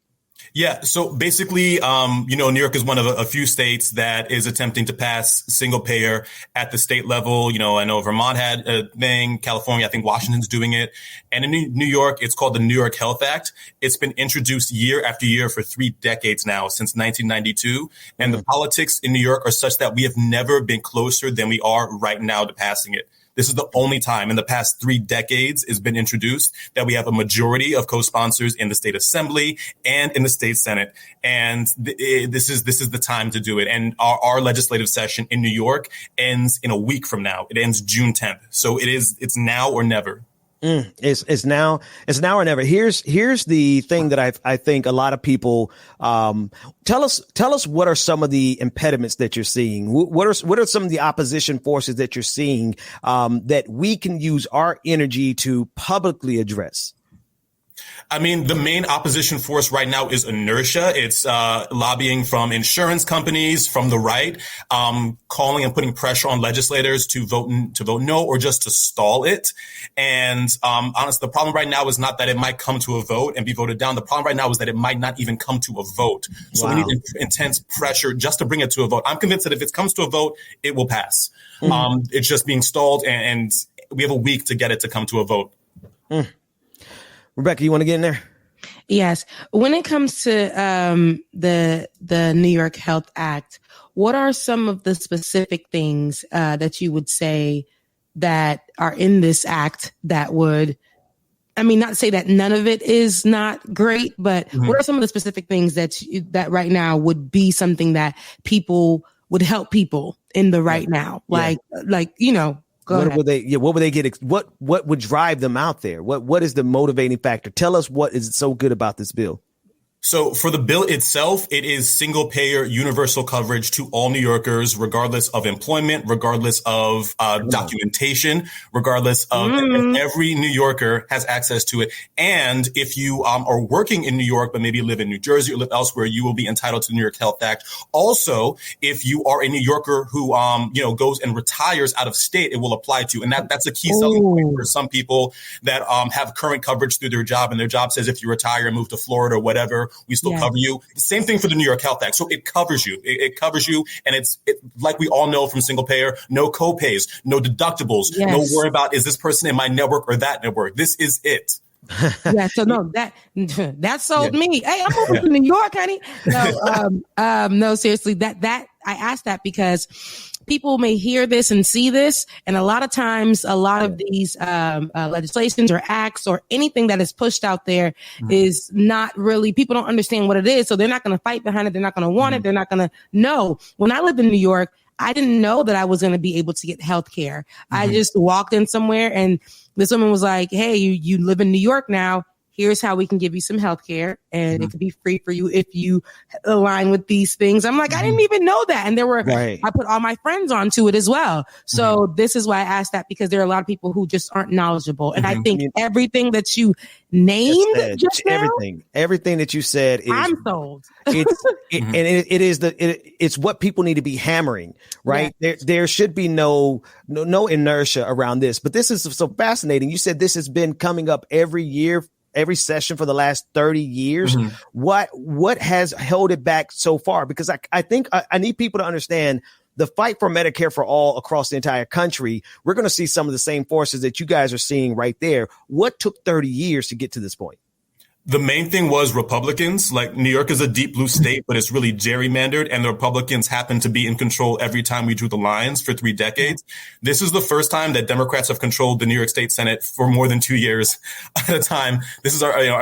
Yeah. So basically, New York is one of a few states that is attempting to pass single payer at the state level. I know Vermont had a thing, California, I think Washington's doing it. And in New York, it's called the New York Health Act. It's been introduced year after year for 3 decades now, since 1992. And the politics in New York are such that we have never been closer than we are right now to passing it. This is the only time in the past 3 decades it's been introduced that we have a majority of co-sponsors in the state assembly and in the state senate. And this is the time to do it. And our legislative session in New York ends in a week from now. It ends June 10th. So it's now or never. It's now or never. Here's the thing that I think a lot of people tell us what are some of the impediments that you're seeing? What are some of the opposition forces that you're seeing that we can use our energy to publicly address? I mean, the main opposition force right now is inertia. It's lobbying from insurance companies, from the right, calling and putting pressure on legislators to vote no or just to stall it. And honestly, the problem right now is not that it might come to a vote and be voted down. The problem right now is that it might not even come to a vote. So we need intense pressure just to bring it to a vote. I'm convinced that if it comes to a vote, it will pass. It's just being stalled, and we have a week to get it to come to a vote. Rebecca, you want to get in there? Yes. When it comes to the New York Health Act, what are some of the specific things that you would say that are in this act that would, not to say that none of it is not great, but what are some of the specific things that right now would be something that people would help people in the right now? What would they get? What would drive them out there? What is the motivating factor? Tell us what is so good about this bill. So for the bill itself, it is single payer universal coverage to all New Yorkers, regardless of employment, regardless of documentation, regardless of every New Yorker has access to it. And if you are working in New York, but maybe live in New Jersey or live elsewhere, you will be entitled to the New York Health Act. Also, if you are a New Yorker who, goes and retires out of state, it will apply to you. And that's a key selling point for some people that have current coverage through their job. And their job says if you retire and move to Florida or whatever, we still cover you. The same thing for the New York Health Act. So it covers you. It covers you. And it's like we all know from single payer, no co-pays, no deductibles, no worry about is this person in my network or that network. This is it. So no, that sold me. Hey, I'm moving to New York, honey. No, seriously, that I asked that because people may hear this and see this, and a lot of times, a lot of these legislations or acts or anything that is pushed out there is not really, people don't understand what it is, so they're not going to fight behind it. They're not going to want it. They're not going to know. When I lived in New York, I didn't know that I was going to be able to get health care. I just walked in somewhere and this woman was like, hey, you live in New York now. here's how we can give you some health care and it could be free for you if you align with these things. I'm like, I didn't even know that. And I put all my friends onto it as well. So this is why I asked that, because there are a lot of people who just aren't knowledgeable. And I think everything that you named just now, everything that you said is, I'm sold. It's what people need to be hammering, right? Yeah. There should be no inertia around this, but this is so fascinating. You said this has been coming up every year, every session for the last 30 years. What has held it back so far? Because I think I need people to understand the fight for Medicare for all across the entire country. We're going to see some of the same forces that you guys are seeing right there. What took 30 years to get to this point? The main thing was Republicans. Like, New York is a deep blue state, but it's really gerrymandered, and the Republicans happen to be in control every time we drew the lines for 3 decades. This is the first time that Democrats have controlled the New York State Senate for more than 2 years at a time. This is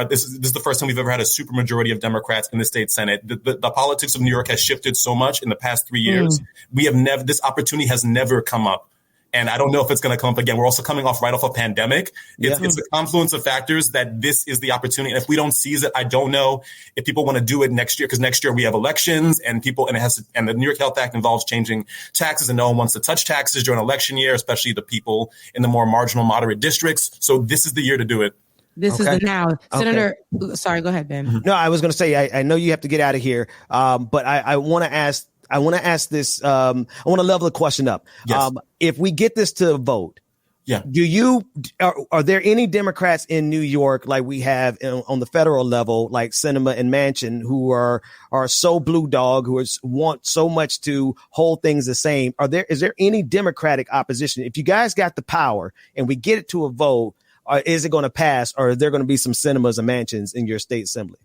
this is the first time we've ever had a supermajority of Democrats in the state Senate. The politics of New York has shifted so much in the past 3 years. We have never, this opportunity has never come up. And I don't know if it's going to come up again. We're also coming right off a pandemic. It's a confluence of factors that this is the opportunity. And if we don't seize it, I don't know if people want to do it next year, because next year we have elections and the New York Health Act involves changing taxes, and no one wants to touch taxes during election year, especially the people in the more marginal, moderate districts. So this is the year to do it. This is the now. Senator, sorry, go ahead, Ben. No, I was going to say, I know you have to get out of here, but I want to ask this. I want to level the question up. Yes. If we get this to a vote, are there any Democrats in New York, like we have on the federal level, like Sinema and Manchin, who are so blue dog, who want so much to hold things the same? Is there any Democratic opposition? If you guys got the power and we get it to a vote, is it going to pass, or are there going to be some Sinemas and Manchins in your state assembly?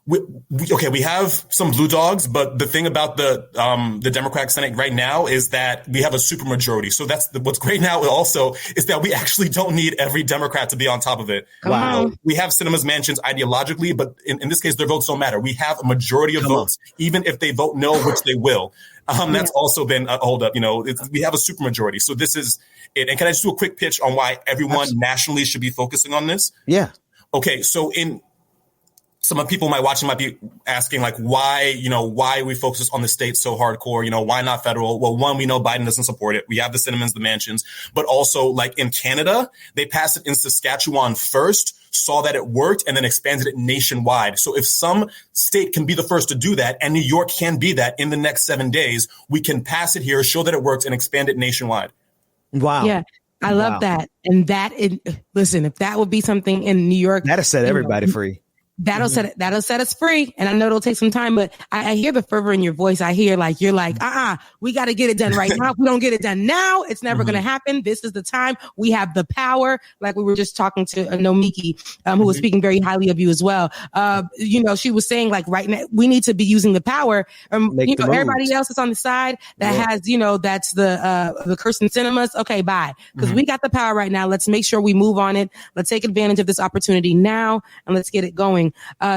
We have some blue dogs, but the thing about the Democratic Senate right now is that we have a supermajority. So what's great now also is that we actually don't need every Democrat to be on top of it. Wow. We have Sinema's Mansions ideologically, but in this case, their votes don't matter. We have a majority of votes, even if they vote no, which they will. That's also been a holdup. We have a supermajority. So this is it. And can I just do a quick pitch on why everyone nationally should be focusing on this? Yeah. Okay. So some of people might be asking, like, why we focus on the states so hardcore? Why not federal? Well, one, we know Biden doesn't support it. We have the Sinemans, the Mansions, but also, like, in Canada, they passed it in Saskatchewan first, saw that it worked, and then expanded it nationwide. So if some state can be the first to do that, and New York can be that in the next 7 days, we can pass it here, show that it works, and expand it nationwide. Wow. Yeah. I love that. And listen, if that would be something in New York, that'll set everybody free. That'll set us free. And I know it'll take some time, but I hear the fervor in your voice. I hear you're like, we got to get it done right now. If we don't get it done now, it's never going to happen. This is the time. We have the power. Like we were just talking to Nomiki, who was speaking very highly of you as well. She was saying, like, right now we need to be using the power. Everybody else is on the side that has, that's the Kirsten Sinemas. Okay, bye. Because we got the power right now. Let's make sure we move on it. Let's take advantage of this opportunity now, and let's get it going.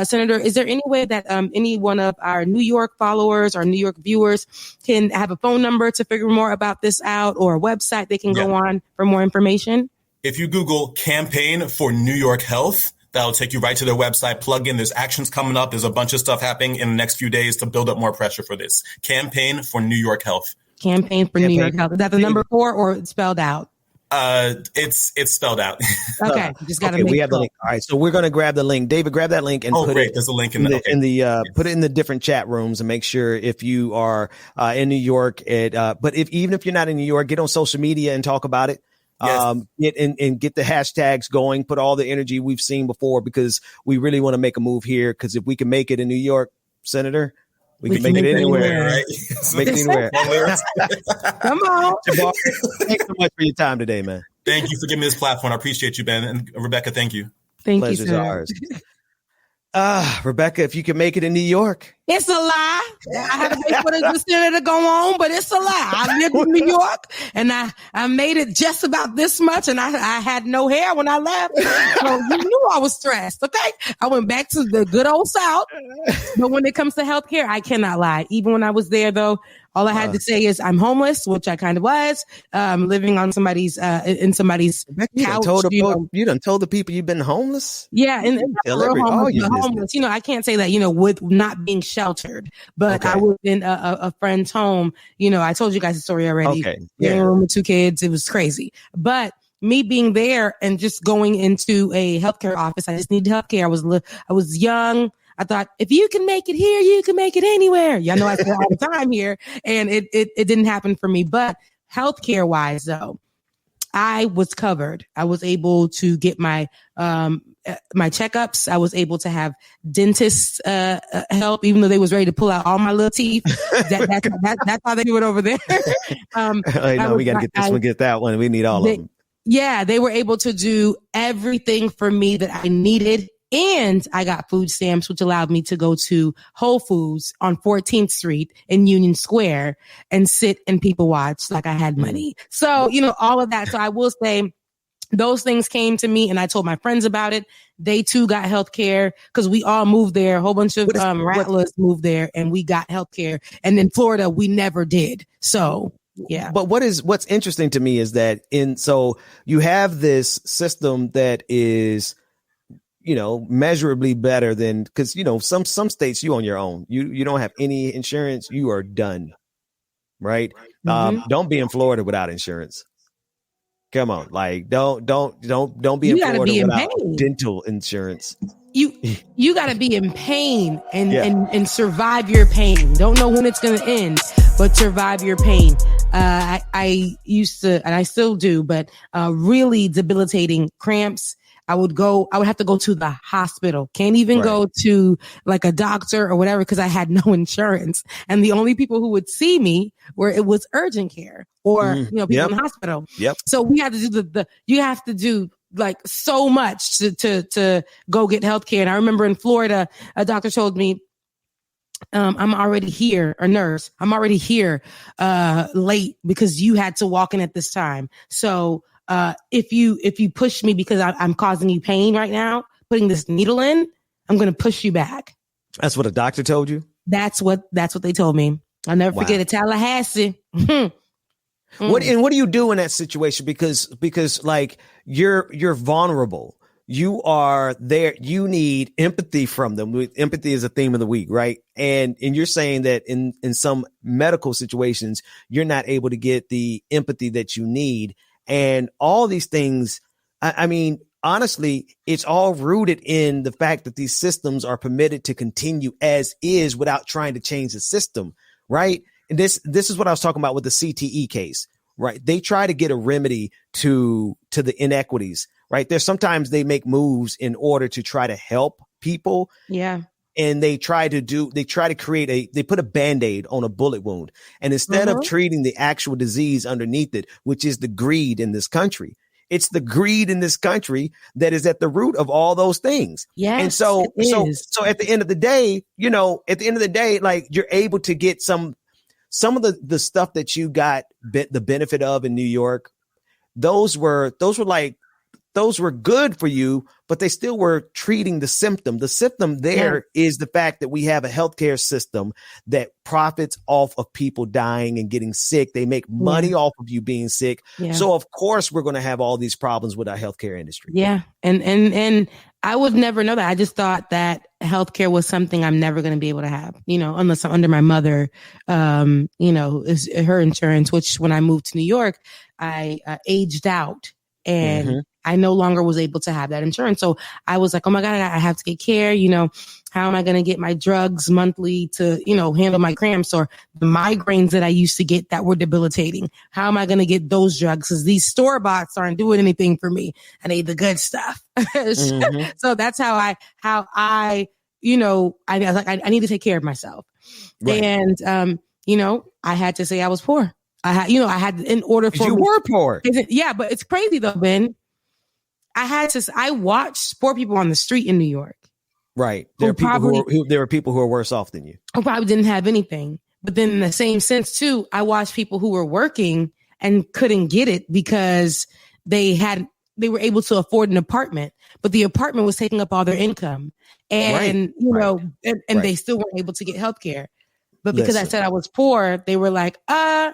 Senator, is there any way that any one of our New York followers or New York viewers can have a phone number to figure more about this out, or a website they can go on for more information? If you Google Campaign for New York Health, that'll take you right to their website. Plug in. There's actions coming up. There's a bunch of stuff happening in the next few days to build up more pressure for this. Campaign for New York Health. Campaign for New York Health. Is that the number 4 or it's spelled out? It's spelled out. Okay, just gotta make we have the link. All right, so we're going to grab the link. David, grab that link and put it. There's a link put it in the different chat rooms, and make sure if you are in New York, but even if you're not in New York, get on social media and talk about it. Yes. Get the hashtags going. Put all the energy we've seen before, because we really want to make a move here. Because if we can make it in New York, Senator, we can make it anywhere, right? Make it anywhere. Come on. Jabari, thanks so much for your time today, man. Thank you for giving me this platform. I appreciate you, Ben. And Rebecca, thank you. Thank Pleasure's you, ours. Rebecca, if you can make it in New York, It's a lie. I had to wait for the senator to go on, but it's a lie. I lived in New York and I made it just about this much, and I had no hair when I left. So you knew I was stressed, okay? I went back to the good old South. But when it comes to healthcare, I cannot lie. Even when I was there, though, all I had to say is I'm homeless, which I kind of was, living on somebody's in somebody's couch. You done told the people you've been homeless? Yeah, and homeless. You know, I can't say that, you know, with not being sheltered, but I was in a friend's home. You know, I told you guys the story already. Okay. Yeah. Room with 2 kids. It was crazy. But me being there and just going into a healthcare office, I just needed healthcare. I was young. I thought, if you can make it here, you can make it anywhere. Y'all know I say all the time here, and it didn't happen for me. But healthcare wise, though, I was covered. I was able to get my checkups. I was able to have dentists help, even though they was ready to pull out all my little teeth. That's how they do it over there. We got to get this one, get that one. We need all of them. Yeah, they were able to do everything for me that I needed. And I got food stamps, which allowed me to go to Whole Foods on 14th Street in Union Square and sit and people watch like I had money. So, you know, all of that. So I will say those things came to me and I told my friends about it. They too got health care because we all moved there. A whole bunch of rattlers moved there and we got health care. And in Florida, we never did. So, yeah. But what's interesting to me is that so you have this system that is, you know, measurably better than, because, you know, some states you on your own, you don't have any insurance, you are done, right? Don't be in Florida without insurance. Come on, like don't be in Florida without dental insurance. You got to be in pain and survive your pain. Don't know when it's going to end, but survive your pain. I used to, and I still do, but really debilitating cramps. I would have to go to the hospital. Can't even go to like a doctor or whatever because I had no insurance. And the only people who would see me it was urgent care or, you know, people in the hospital. Yep. So we had to do you have to do like so much to go get healthcare. And I remember in Florida, a doctor told me, I'm already here, a nurse. I'm already here, late because you had to walk in at this time. So, if you push me because I'm causing you pain right now, putting this needle in, I'm going to push you back. That's what a doctor told you? That's what they told me. I'll never forget it. Tallahassee. What do you do in that situation? Because like you're vulnerable. You are there. You need empathy from them. Empathy is a theme of the week, right? And you're saying that in some medical situations, you're not able to get the empathy that you need. And all these things, I mean, honestly, it's all rooted in the fact that these systems are permitted to continue as is without trying to change the system, right? And this is what I was talking about with the CTE case, right? They try to get a remedy to the inequities, right? There's sometimes they make moves in order to try to help people. Yeah. And they try to create they put a Band-Aid on a bullet wound. And instead of treating the actual disease underneath it, which is the greed in this country, it's the greed in this country that is at the root of all those things. Yes, and so at the end of the day, like you're able to get some of the stuff that you got the benefit of in New York. Those were good for you, but they still were treating the symptom. The symptom there is the fact that we have a healthcare system that profits off of people dying and getting sick. They make money off of you being sick. Yeah. So of course we're going to have all these problems with our healthcare industry. Yeah. And I would never know that. I just thought that healthcare was something I'm never going to be able to have, you know, unless I'm under my mother, you know, is her insurance, which when I moved to New York, I aged out and I no longer was able to have that insurance. So I was like, oh my God, I have to get care. You know, how am I going to get my drugs monthly to, you know, handle my cramps or the migraines that I used to get that were debilitating? How am I going to get those drugs? Because these store-boughts aren't doing anything for me. I need the good stuff. So that's how I, you know, I was like, I need to take care of myself. Right. And, you know, I had to say I was poor. In order for you were poor. Yeah, but it's crazy though, Ben. I watched poor people on the street in New York. Right. There are people who are worse off than you. Who probably didn't have anything. But then in the same sense too, I watched people who were working and couldn't get it because they were able to afford an apartment, but the apartment was taking up all their income. And, they still weren't able to get healthcare. But because I said I was poor, they were like, how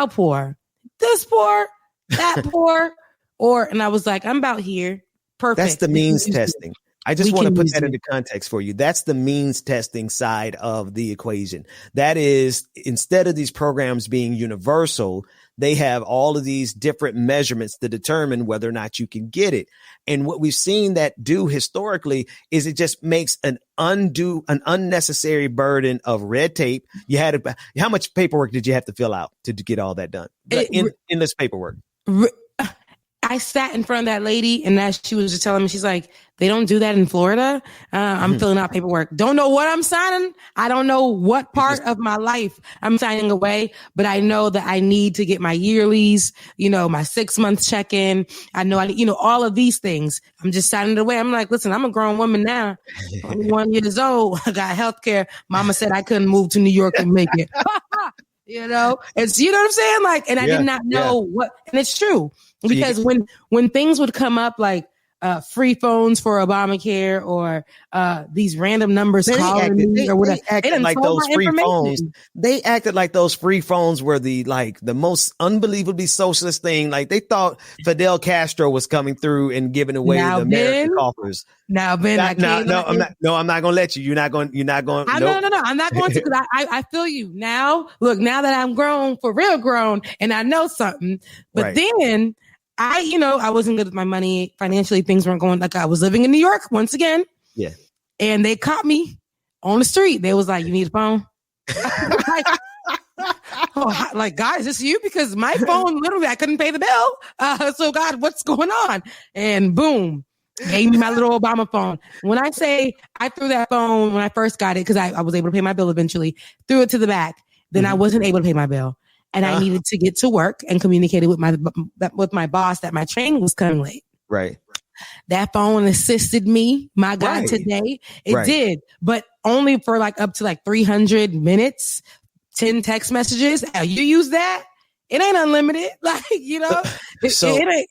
poor? This poor, that poor, and I was like, I'm about here. Perfect. That's the means testing. I just want to put that into context for you. That's the means testing side of the equation. That is, instead of these programs being universal, they have all of these different measurements to determine whether or not you can get it. And what we've seen that do historically is it just makes an unnecessary burden of red tape. How much paperwork did you have to fill out to get all that done? In this paperwork. I sat in front of that lady and as she was just telling me, she's like, they don't do that in Florida. I'm filling out paperwork. Don't know what I'm signing. I don't know what part of my life I'm signing away, but I know that I need to get my yearlies, my 6 month check-in. I know all of these things. I'm just signing it away. I'm like, listen, I'm a grown woman now. 21 years old. I got healthcare. Mama said I couldn't move to New York and make it. It's, you know what I'm saying? Like, and I did not know what, and it's true because when things would come up like free phones for Obamacare or these random numbers calling me or whatever, they acted like those free phones. They acted like those free phones were the most unbelievably socialist thing. Like they thought Fidel Castro was coming through and giving away the American coffers. Now, Ben, I'm not going to let you. You're not going. No, I'm not going to because I feel you now. Look, now that I'm grown, for real grown, and I know something. But then I wasn't good with my money financially. Things weren't going like I was living in New York once again. Yeah. And they caught me on the street. They was like, you need a phone? Like, God, is this you? Because my phone, literally, I couldn't pay the bill. So God, what's going on? And boom. Gave me my little Obama phone. When I say I threw that phone when I first got it, because I was able to pay my bill eventually, threw it to the back. Then I wasn't able to pay my bill. And I needed to get to work and communicated with my boss that my train was coming late. Right. That phone assisted me, my God, today. It did, but only for up to 300 minutes, 10 text messages. How you use that? It ain't unlimited. So it ain't.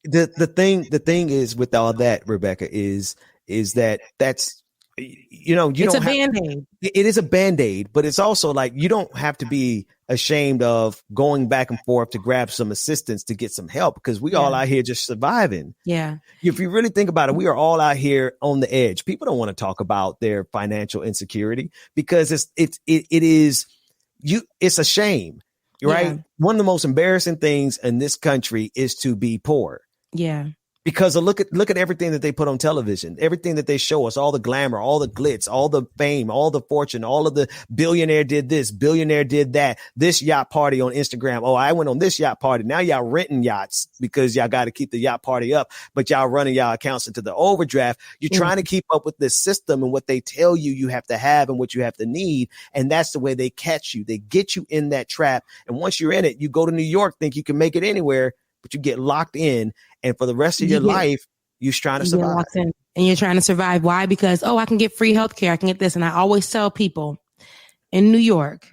The thing is with all that, Rebecca, is that that's, it's a Band-Aid. It is a Band-Aid, but it's also like, you don't have to be ashamed of going back and forth to grab some assistance to get some help because we all out here just surviving. Yeah. If you really think about it, we are all out here on the edge. People don't want to talk about their financial insecurity because it's a shame, right? Yeah. One of the most embarrassing things in this country is to be poor. Yeah. Because look at everything that they put on television, everything that they show us, all the glamour, all the glitz, all the fame, all the fortune, all of the billionaire did this, billionaire did that, this yacht party on Instagram. Oh, I went on this yacht party. Now y'all renting yachts because y'all got to keep the yacht party up, but y'all running y'all accounts into the overdraft. You're trying to keep up with this system and what they tell you have to have and what you have to need. And that's the way they catch you. They get you in that trap. And once you're in it, you go to New York, think you can make it anywhere, but you get locked in. And for the rest of your life, you're trying to survive. And you're trying to survive. Why? Because, I can get free healthcare. I can get this. And I always tell people in New York,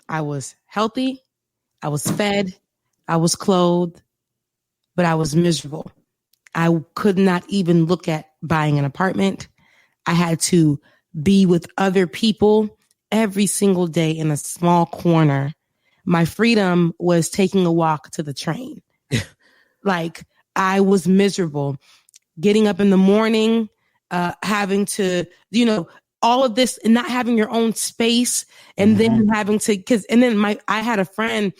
I was healthy. I was fed. I was clothed, but I was miserable. I could not even look at buying an apartment. I had to be with other people every single day in a small My freedom was taking a walk to the train. I was miserable, getting up in the morning, having to, all of this and not having your own space. And then having to, I had a friend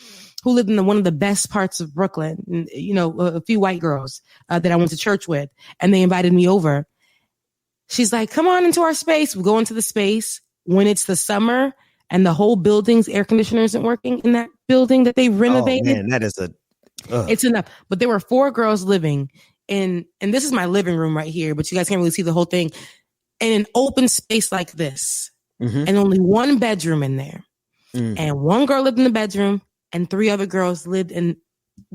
who lived in one of the best parts of Brooklyn, and, a few white girls that I went to church with, and they invited me over. She's like, come on into our space. We go into the space when it's the summer and the whole building's air conditioner isn't working in that building that they renovated. Oh man, that is it's enough. But there were 4 girls living and this is my living room right here, but you guys can't really see the whole thing, in an open space like this, and only one bedroom in there. And one girl lived in the bedroom and 3 other girls lived and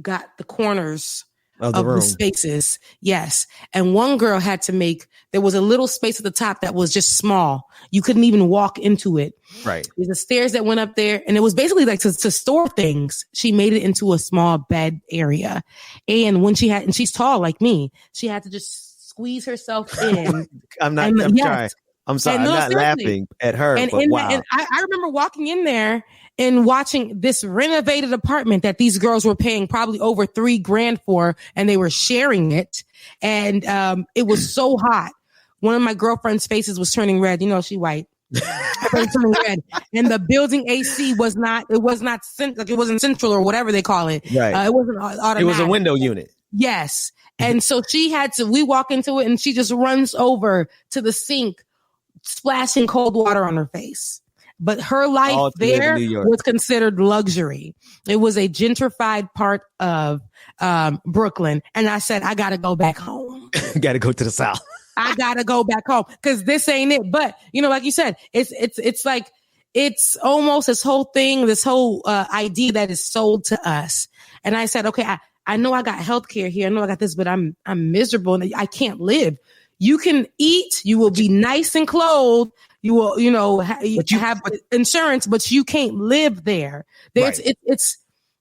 got the corners of the spaces. Yes. And one girl had to there was a little space at the top that was just small. You couldn't even walk into it. Right. There's the stairs that went up there, and it was basically like to store things. She made it into a small bed area. And when and she's tall like me, she had to just squeeze herself in. I'm trying. I'm sorry. I'm not laughing at her, but wow. And I remember walking in there and watching this renovated apartment that these girls were paying probably over $3,000 for, and they were sharing it. And it was so hot. One of my girlfriend's faces was turning red. You know, she white. Turning red. And the building AC wasn't central or whatever they call it. Right. It wasn't automatic. It was a window unit. Yes. And so we walk into it and she just runs over to the sink, splashing cold water on her face. But her life there was considered luxury. It was a gentrified part of Brooklyn. And I said, I got to go back home. Got to go to the South. I got to go back home because this ain't it. But, you know, like you said, it's like, it's almost this whole thing, this whole idea that is sold to us. And I said, okay, I know I got healthcare here. I know I got this, but I'm miserable and I can't live. You can eat. You will be nice and clothed. You will, you know, you have insurance, but you can't live there. Right.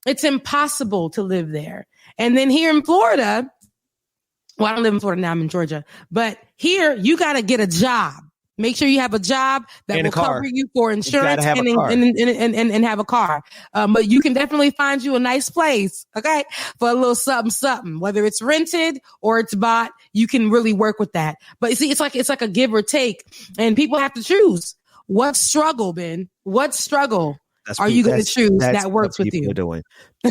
It's impossible to live there. And then here in Florida, well, I don't live in Florida now. I'm in Georgia. But here, you got to get a job. Make sure you have a job that will cover you for insurance and have a car. But you can definitely find you a nice place, okay, for a little something. Whether it's rented or it's bought, you can really work with that. But you see, it's like a give or take, and people have to choose. What struggle, Ben? What struggle are you going to choose that works with you? Doing.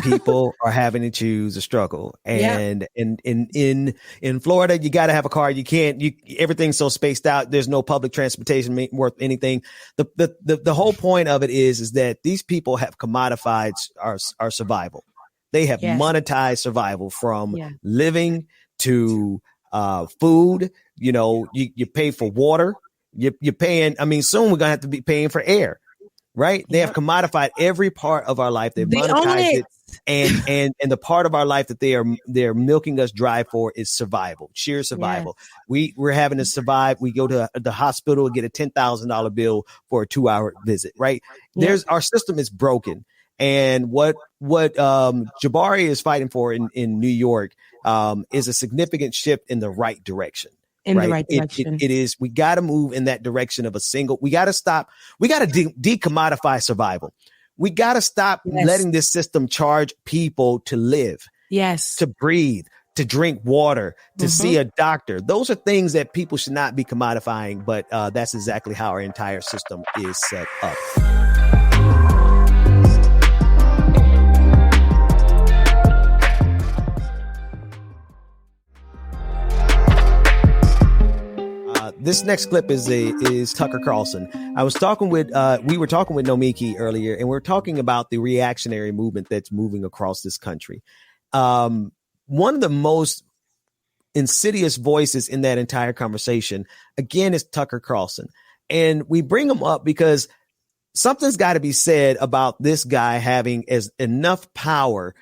People are having to choose a struggle, and in Florida, you got to have a car. You can't. Everything's so spaced out. There's no public transportation worth anything. The whole point of it is that these people have commodified our survival. They have monetized survival from living to food. You know, you pay for water. You're paying. I mean, soon we're gonna have to be paying for air. Right. They have commodified every part of our life. They've monetized it. And the part of our life that they're milking us dry for is survival, sheer survival. Yes. We're having to survive. We go to the hospital and get a $10,000 bill for a 2-hour visit. Right. Yes. Our system is broken. And what Jabari is fighting for in New York is a significant shift in the right direction. In the right direction. It is. We got to move in that direction of we got to stop. We got to decommodify survival. We got to stop letting this system charge people to live. Yes. To breathe, to drink water, to see a doctor. Those are things that people should not be commodifying, but that's exactly how our entire system is set up. This next clip is Tucker Carlson. We were talking with Nomiki earlier, and we're talking about the reactionary movement that's moving across this country. One of the most insidious voices in that entire conversation, again, is Tucker Carlson. And we bring him up because something's got to be said about this guy having enough power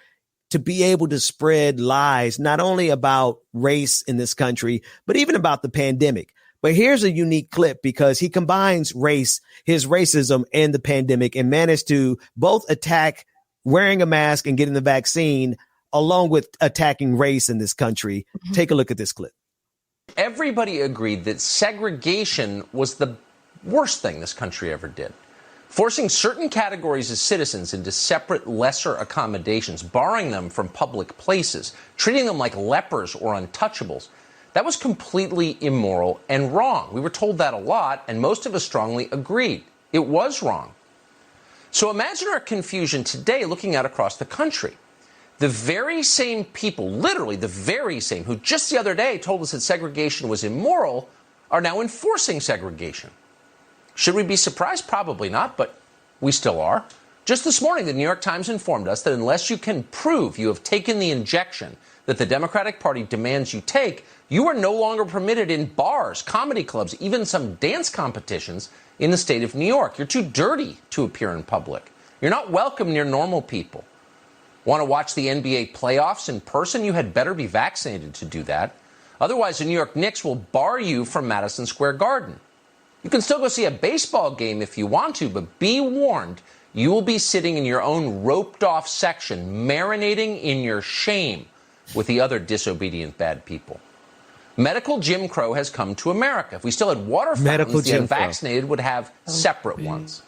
to be able to spread lies, not only about race in this country, but even about the pandemic. But here's a unique clip because he combines his racism and the pandemic and managed to both attack wearing a mask and getting the vaccine along with attacking race in this country. Take a look at this clip. Everybody agreed that segregation was the worst thing this country ever did. Forcing certain categories of citizens into separate, lesser accommodations, barring them from public places, treating them like lepers or untouchables. That was completely immoral and wrong. We were told that a lot, and most of us strongly agreed. It was wrong. So imagine our confusion today looking out across the country. The very same people, literally the very same, who just the other day told us that segregation was immoral, are now enforcing segregation. Should we be surprised? Probably not, but we still are. Just this morning, the New York Times informed us that unless you can prove you have taken the injection that the Democratic Party demands you take, you are no longer permitted in bars, comedy clubs, even some dance competitions in the state of New York. You're too dirty to appear in public. You're not welcome near normal people. Want to watch the NBA playoffs in person? You had better be vaccinated to do that. Otherwise, the New York Knicks will bar you from Madison Square Garden. You can still go see a baseball game if you want to, but be warned, you will be sitting in your own roped-off section, marinating in your shame with the other disobedient bad people. Medical Jim Crow has come to America. If we still had water fountains, the unvaccinated would have separate ones.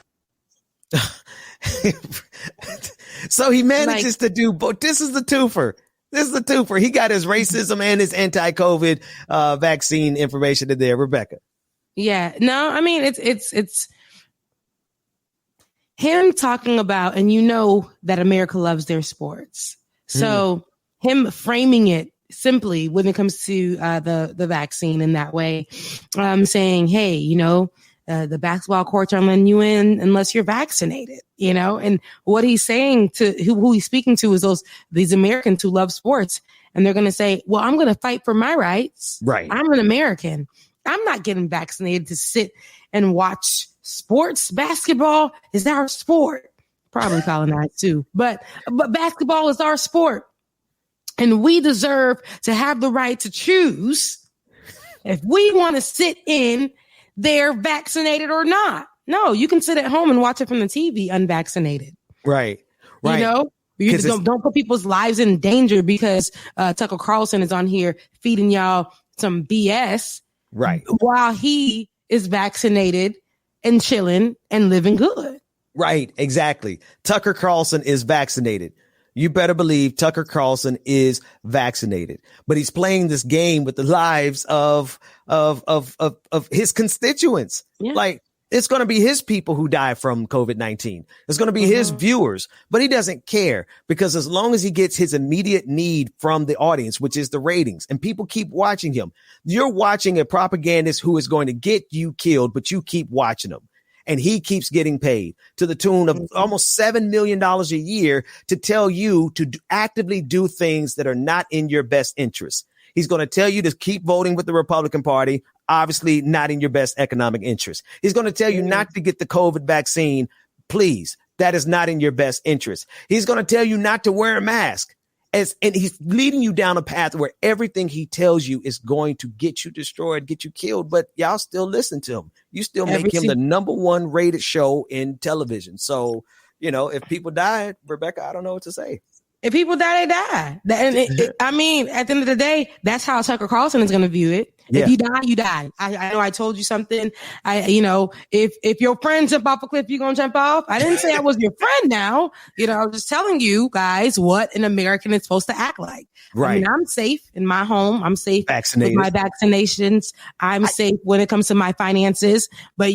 So he manages to do both. This is the twofer. He got his racism and his anti-COVID vaccine information in there. Rebecca. Yeah, no, I mean, it's him talking about, and you know that America loves their sports. So him framing it simply when it comes to the vaccine in that way, saying, hey, you know, the basketball courts aren't letting you in unless you're vaccinated, you know, and what he's saying to who he's speaking to is these Americans who love sports. And they're going to say, well, I'm going to fight for my rights. Right. I'm an American. I'm not getting vaccinated to sit and watch sports. Basketball is our sport. Probably colonized too, but basketball is our sport. And we deserve to have the right to choose if we want to sit in there vaccinated or not. No, you can sit at home and watch it from the TV unvaccinated. Right. You know, you don't put people's lives in danger because Tucker Carlson is on here feeding y'all some BS. Right. While he is vaccinated and chilling and living good. Right. Exactly. Tucker Carlson is vaccinated. You better believe Tucker Carlson is vaccinated, but he's playing this game with the lives of his constituents. Yeah. Like, it's going to be his people who die from COVID-19. It's going to be his viewers, but he doesn't care because as long as he gets his immediate need from the audience, which is the ratings, and people keep watching him, you're watching a propagandist who is going to get you killed, but you keep watching him. And he keeps getting paid to the tune of almost $7 million a year to tell you to actively do things that are not in your best interest. He's going to tell you to keep voting with the Republican Party, obviously not in your best economic interest. He's going to tell you not to get the COVID vaccine. Please, that is not in your best interest. He's going to tell you not to wear a mask. And he's leading you down a path where everything he tells you is going to get you destroyed, get you killed. But y'all still listen to him. You still make him the #1 rated show in television. So, you know, if people die, Rebecca, I don't know what to say. If people die, they die. I mean, at the end of the day, that's how Tucker Carlson is going to view it. Yeah. If you die, you die. I know I told you something. If your friend jump off a cliff, you going to jump off? I didn't say I was your friend now. You know, I was just telling you guys what an American is supposed to act like. Right. I mean, I'm safe in my home. I'm safe with my vaccinations. I'm safe when it comes to my finances. But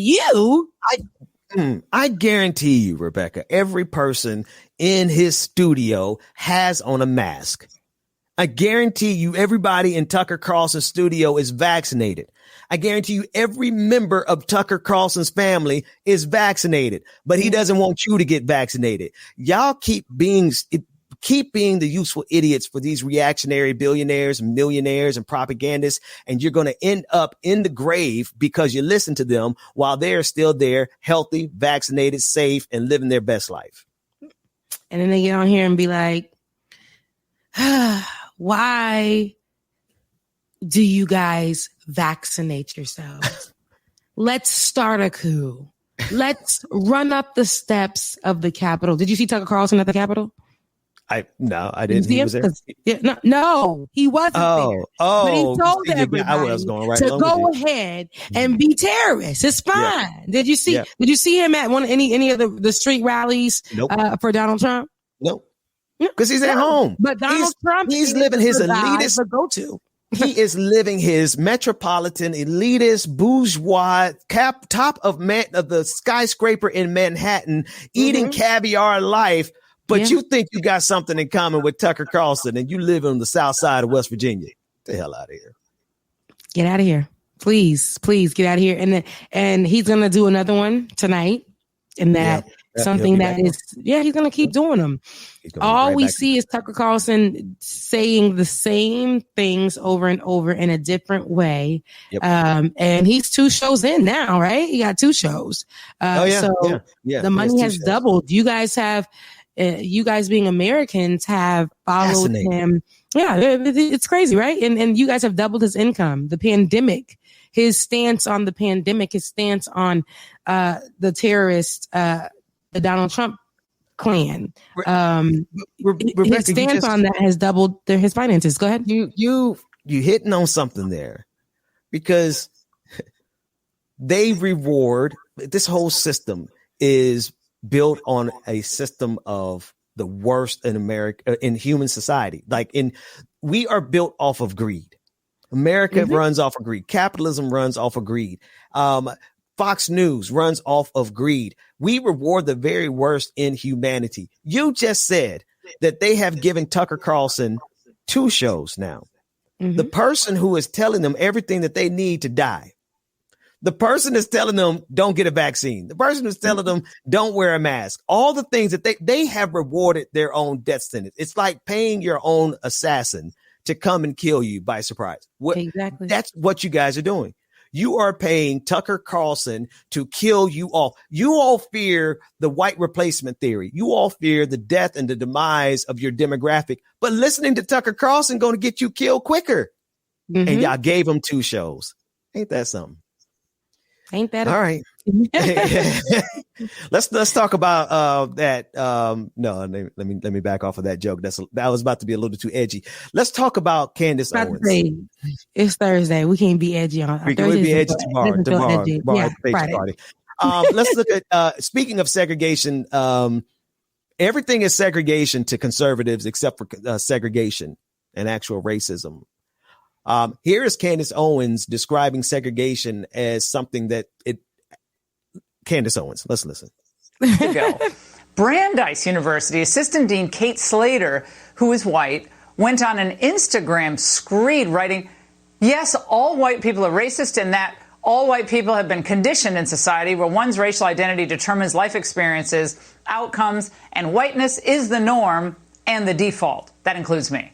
I guarantee you, Rebecca, every person in his studio has on a mask. I guarantee you everybody in Tucker Carlson's studio is vaccinated. I guarantee you every member of Tucker Carlson's family is vaccinated, but he doesn't want you to get vaccinated. Y'all keep being the useful idiots for these reactionary billionaires and millionaires and propagandists. And you're going to end up in the grave because you listen to them while they're still there, healthy, vaccinated, safe, and living their best life. And then they get on here and be like, why do you guys vaccinate yourselves? Let's start a coup. Let's run up the steps of the Capitol. Did you see Tucker Carlson at the Capitol? No, I didn't. He was there? No, he wasn't there. But he told everybody to go ahead and be terrorists. It's fine. Yeah. Did you see him at any of the street rallies for Donald Trump? Nope. Because he's at home. But Donald Trump, he's living his elitist go-to. He is living his metropolitan, elitist, bourgeois, top of the skyscraper in Manhattan, eating caviar life. But you think you got something in common with Tucker Carlson and you live on the south side of West Virginia. Get the hell out of here. Get out of here. Please get out of here. And he's going to do another one tonight. And that something that is, he's going to keep doing them. All we see is Tucker Carlson saying the same things over and over in a different way. Yep. And he's 2 shows in now, right? He got 2 shows. The money has doubled. You guys have, you guys being Americans have followed him. Yeah, it's crazy, right? And you guys have doubled his income. The pandemic, his stance on the pandemic, his stance on the terrorist, the Donald Trump clan. Rebecca, his stance on that has doubled his finances. Go ahead. You hitting on something there, because they reward, this whole system is built on a system of the worst in America, in human society. We are built off of greed. America runs off of greed. Capitalism runs off of greed. Fox News runs off of greed. We reward the very worst in humanity. You just said that they have given Tucker Carlson 2 shows now. The person who is telling them everything that they need to die. The person is telling them don't get a vaccine. The person is telling them don't wear a mask. All the things that they have rewarded their own death sentence. It's like paying your own assassin to come and kill you by surprise. Exactly. That's what you guys are doing. You are paying Tucker Carlson to kill you all. You all fear the white replacement theory. You all fear the death and the demise of your demographic. But listening to Tucker Carlson going to get you killed quicker. And y'all gave him 2 shows. Ain't that something? Ain't that all right? Let's talk about that. No, let me back off of that joke. That was about to be a little too edgy. Let's talk about Candace Owens. It's Thursday. We can't be edgy on. We can be edgy tomorrow. Yeah, Friday. Let's look at. Speaking of segregation, everything is segregation to conservatives except for segregation and actual racism. Here is Candace Owens describing segregation as something that Candace Owens, let's listen. Ago. Brandeis University Assistant Dean Kate Slater, who is white, went on an Instagram screed writing, "Yes, all white people are racist, and that all white people have been conditioned in society where one's racial identity determines life experiences, outcomes, and whiteness is the norm and the default. That includes me."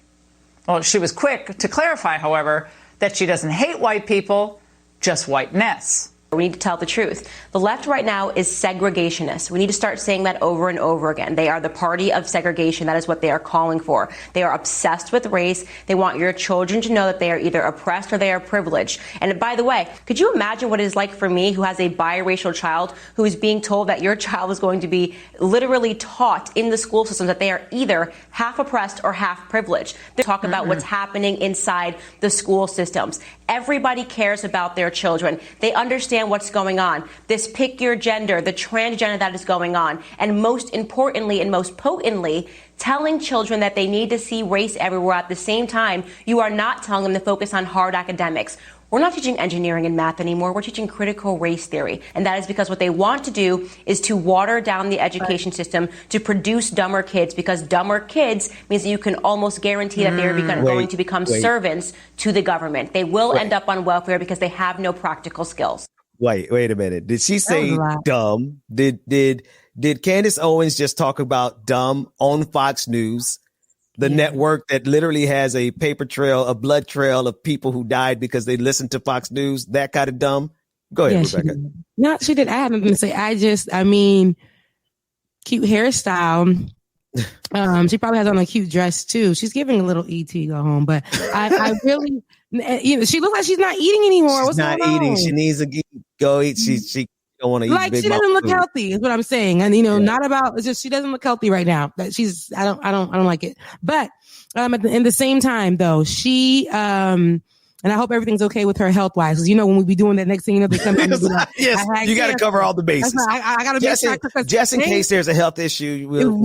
Well, she was quick to clarify, however, that she doesn't hate white people, just whiteness. We need to tell the truth. The left right now is segregationist. We need to start saying that over and over again. They are the party of segregation. That is what they are calling for. They are obsessed with race. They want your children to know that they are either oppressed or they are privileged. And by the way, could you imagine what it is like for me, who has a biracial child, who is being told that your child is going to be literally taught in the school system that they are either half oppressed or half privileged? They talk about what's happening inside the school systems. Everybody cares about their children. They understand what's going on. This pick your gender, the transgender that is going on. And most importantly and most potently, telling children that they need to see race everywhere at the same time. You are not telling them to focus on hard academics. We're not teaching engineering and math anymore. We're teaching critical race theory. And that is because what they want to do is to water down the education system to produce dumber kids, because dumber kids means that you can almost guarantee that they're going to become servants to the government. They will end up on welfare because they have no practical skills. Wait a minute. Did she say dumb? Did Candace Owens just talk about dumb on Fox News? The network that literally has a paper trail, a blood trail of people who died because they listened to Fox News. That kind of dumb. Go ahead, Rebecca. She did. I haven't been to say. Cute hairstyle. She probably has on a cute dress too. She's giving a little ET go home, but I really, she looks like she's not eating anymore. What's not eating? She needs to go eat. She don't want to eat. Like she doesn't look healthy, is what I'm saying. And not about. It's just she doesn't look healthy right now. That she's. I don't like it. But at the same time, though, she and I hope everything's okay with her health wise. Because when we be doing that, next thing they come in and be like, yes, you got to cover all the bases. I got to be just in case there's a health issue. I don't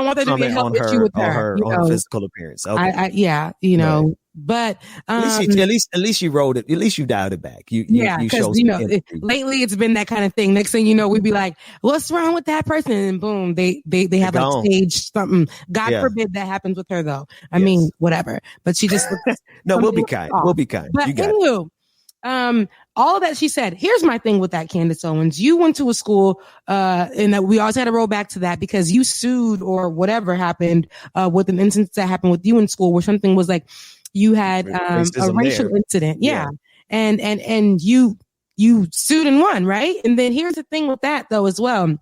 want there to be a health issue with her. On her physical appearance. Okay. Right. But at least you wrote it. At least you dialed it back. You showed lately it's been that kind of thing. Next thing you know, we'd be like, "What's wrong with that person?" And boom, they have like staged something. God forbid that happens with her, though. I mean, whatever. But she just no. We'll be kind. We'll be kind. But anywho, all of that she said. Here's my thing with that, Candace Owens. You went to a school, and we always had to roll back to that because you sued or whatever happened with an instance that happened with you in school where something was like. You had a racial incident. Yeah. And you sued and won, right? And then here's the thing with that though as well.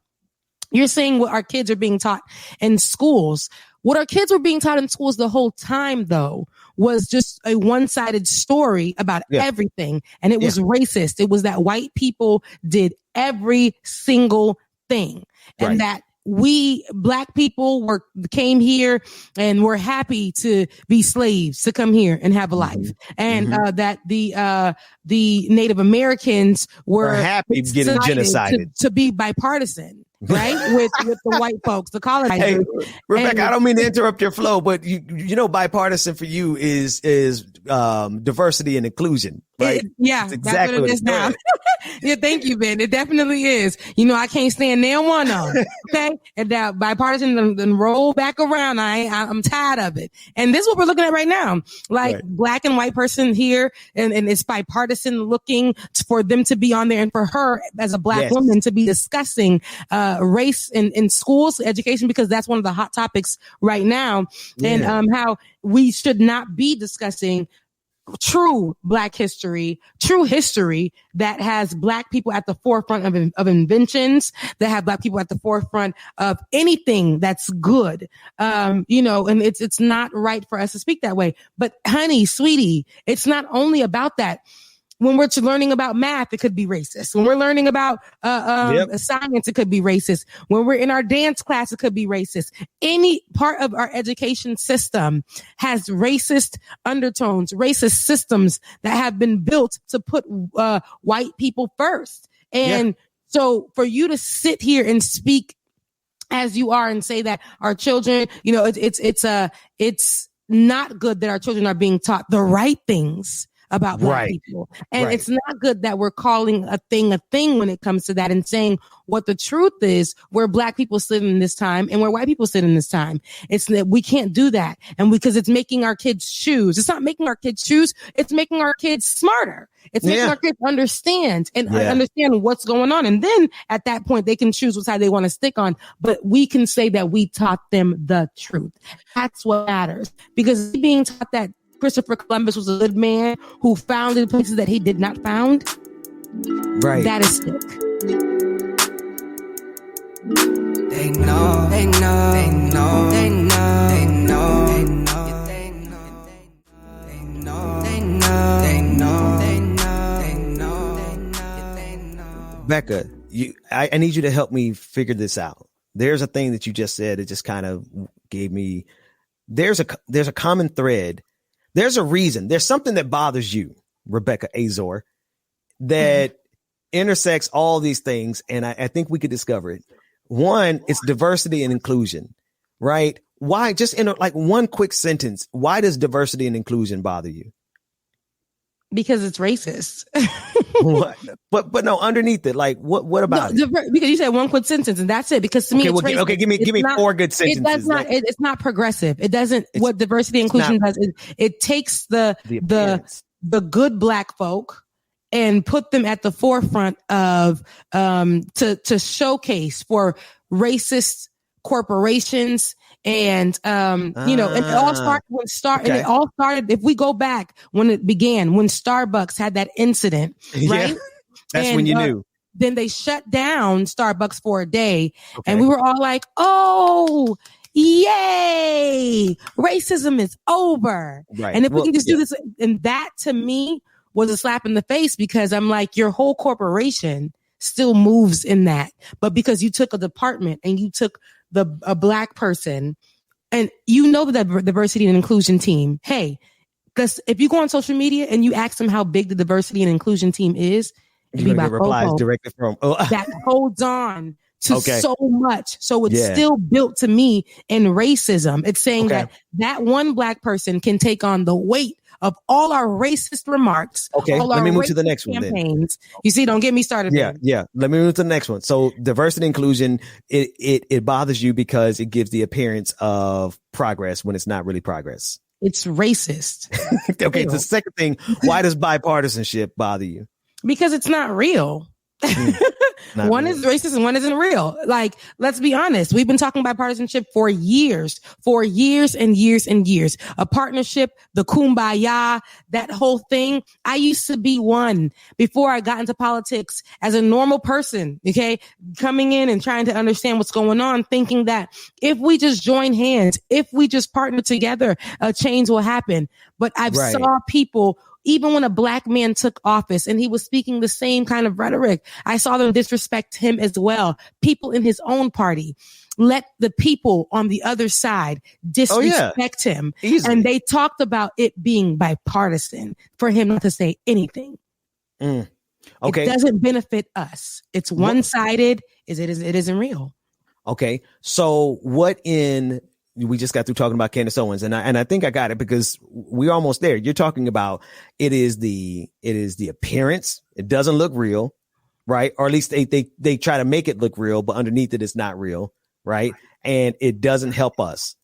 You're saying what our kids are being taught in schools. What our kids were being taught in schools the whole time, though, was just a one-sided story about everything. And it was racist. It was that white people did every single thing. And that we black people came here and were happy to be slaves, to come here and have a life. And that the Native Americans were happy getting genocided to be bipartisan. Right? with the white folks, the colonizers. Hey, Rebecca, I don't mean to interrupt your flow, but you know, bipartisan for you is diversity and inclusion, right? That's exactly what it is now. Yeah, thank you, Ben. It definitely is. You know, I can't stand neither one of them. Okay, and that bipartisan then roll back around. I'm tired of it. And this is what we're looking at right now. Like black and white person here, and it's bipartisan looking for them to be on there, and for her as a black woman to be discussing race in schools, education, because that's one of the hot topics right now, and how we should not be discussing true black history, true history that has black people at the forefront of inventions, that have black people at the forefront of anything that's good. You know, and it's not right for us to speak that way. But honey, sweetie, it's not only about that. When we're learning about math, it could be racist. When we're learning about science, it could be racist. When we're in our dance class, it could be racist. Any part of our education system has racist undertones, racist systems that have been built to put white people first. And so for you to sit here and speak as you are and say that our children, you know, it's not good that our children are being taught the right things about black people. And it's not good that we're calling a thing when it comes to that, and saying what the truth is, where black people sit in this time and where white people sit in this time. It's that we can't do that. And because it's making our kids choose. It's not making our kids choose. It's making our kids smarter. It's making our kids understand and understand what's going on. And then at that point, they can choose what side they want to stick on. But we can say that we taught them the truth. That's what matters. Because being taught that Christopher Columbus was a good man who founded places that he did not found. Right. That is sick. They know, they know, they know, they know, they know, they know, they know, they know, they know, they know, they know, they know. Becca, I need you to help me figure this out. There's a thing that you just said. It just kind of gave me, there's a common thread. There's a reason. There's something that bothers you, Rebecca Azor, that intersects all these things. And I think we could discover it. One, it's diversity and inclusion, right? Why? Just in like one quick sentence, why does diversity and inclusion bother you? Because it's racist. but no, underneath it, like what about it? Because you said one quick sentence and that's it. Because to me, it's racist. Okay, give me four good sentences. It does not. It's not progressive. It doesn't. What diversity and inclusion does is it takes the good black folk and put them at the forefront of to showcase for racist corporations. And, you know, and it all started and it all started, if we go back when it began, when Starbucks had that incident, right? That's when you knew. Then they shut down Starbucks for a day and we were all like, oh, yay, racism is over. Right. And if we can just do this, and that to me was a slap in the face, because I'm like, your whole corporation still moves in that. But because you took a department and you took a black person, and you know that diversity and inclusion team, hey, because if you go on social media and you ask them how big the diversity and inclusion team is, you're gonna get replies directly from that holds on to so much. So it's still built to me in racism. It's saying that one black person can take on the weight of all our racist remarks. Okay, let me move to the next one then. You see, don't get me started. Yeah. Let me move to the next one. So diversity and inclusion, it bothers you because it gives the appearance of progress when it's not really progress. It's racist. Okay, the second thing, why does bipartisanship bother you? Because it's not real. One is racist and one isn't real. Like, let's be honest. We've been talking bipartisanship for years and years and years. A partnership, the kumbaya, that whole thing. I used to be one before I got into politics as a normal person, okay, coming in and trying to understand what's going on, thinking that if we just join hands, if we just partner together, a change will happen. But I've saw people, even when a black man took office and he was speaking the same kind of rhetoric, I saw them disrespect him as well. People in his own party let the people on the other side disrespect him. Easily. And they talked about it being bipartisan for him not to say anything. Okay. It doesn't benefit us. It's one-sided. It isn't real. Okay. So we just got through talking about Candace Owens, and I think I got it because we're almost there. You're talking about it is the appearance. It doesn't look real, right? Or at least they try to make it look real, but underneath it, it's not real, right? And it doesn't help us,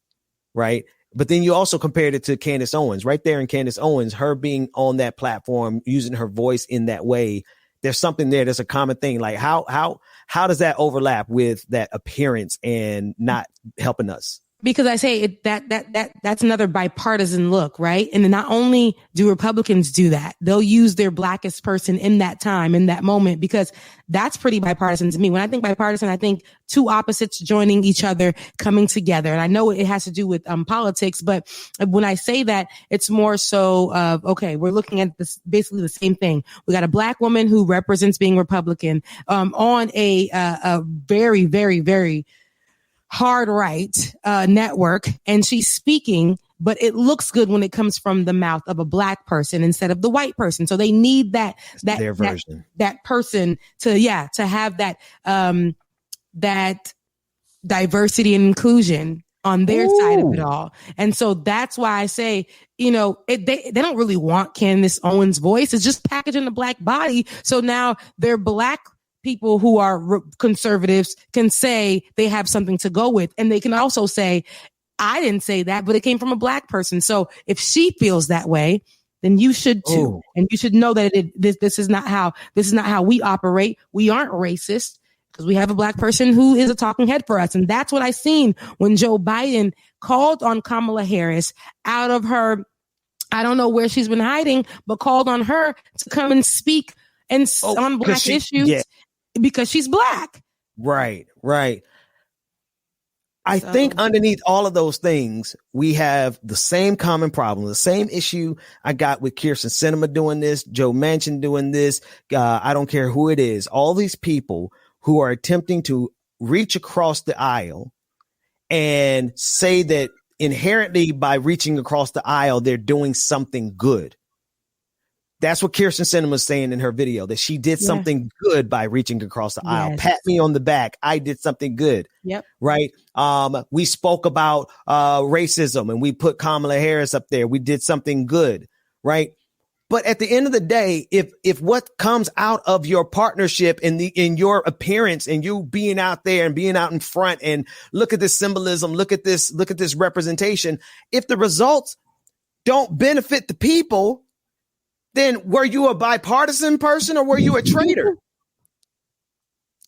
right? But then you also compared it to Candace Owens, right there in Candace Owens, her being on that platform, using her voice in that way. There's something there. There's a common thing. Like how does that overlap with that appearance and not helping us? Because I say that's another bipartisan look, right? And not only do Republicans do that, they'll use their blackest person in that time, in that moment, because that's pretty bipartisan to me. When I think bipartisan, I think two opposites joining each other, coming together. And I know it has to do with politics, but when I say that, it's more so of, okay, we're looking at this basically the same thing. We got a black woman who represents being Republican on a very, very, very hard right network, and she's speaking, but it looks good when it comes from the mouth of a black person instead of the white person. So they need that person to have that diversity and inclusion on their side of it all. And so that's why I say, they don't really want Candace Owens' voice. It's just packaging the black body. So now they're black people who are conservatives can say they have something to go with. And they can also say, I didn't say that, but it came from a black person. So if she feels that way, then you should too. And you should know that this is not how we operate. We aren't racist because we have a black person who is a talking head for us. And that's what I seen when Joe Biden called on Kamala Harris out of her, I don't know where she's been hiding, but called on her to come and speak on black issues. Because she's black. Right. I think underneath all of those things, we have the same common problem, the same issue I got with Kirsten Sinema doing this, Joe Manchin doing this. I don't care who it is. All these people who are attempting to reach across the aisle and say that inherently by reaching across the aisle, they're doing something good. That's what Kirsten Sinema was saying in her video, that she did something good by reaching across the aisle. Pat me on the back. I did something good. Yep. Right. We spoke about racism and we put Kamala Harris up there. We did something good. Right. But at the end of the day, if what comes out of your partnership in your appearance and you being out there and being out in front and look at this symbolism, look at this representation, if the results don't benefit the people, then were you a bipartisan person or were you a traitor?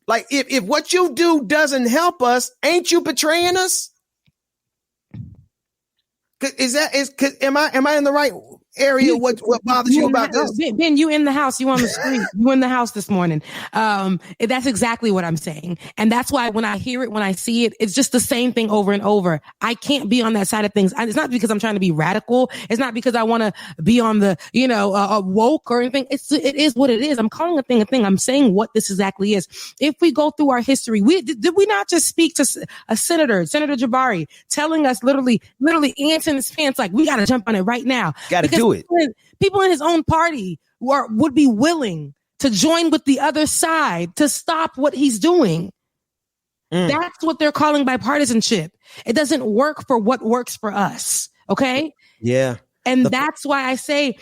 Like if what you do doesn't help us, ain't you betraying us? Am I in the right area? What bothers you about this? Ben, you in the house, you on the street, you in the house this morning. That's exactly what I'm saying. And that's why when I hear it, when I see it, it's just the same thing over and over. I can't be on that side of things. It's not because I'm trying to be radical. It's not because I want to be on the, woke or anything. It is what it is. I'm calling a thing a thing. I'm saying what this exactly is. If we go through our history, did we not just speak to a Senator Jabari, telling us literally ants in his pants, like we got to jump on it right now. Got to do it. People in his own party would be willing to join with the other side to stop what he's doing. That's what they're calling bipartisanship. It doesn't work for what works for us. Okay. Yeah. And that's why I say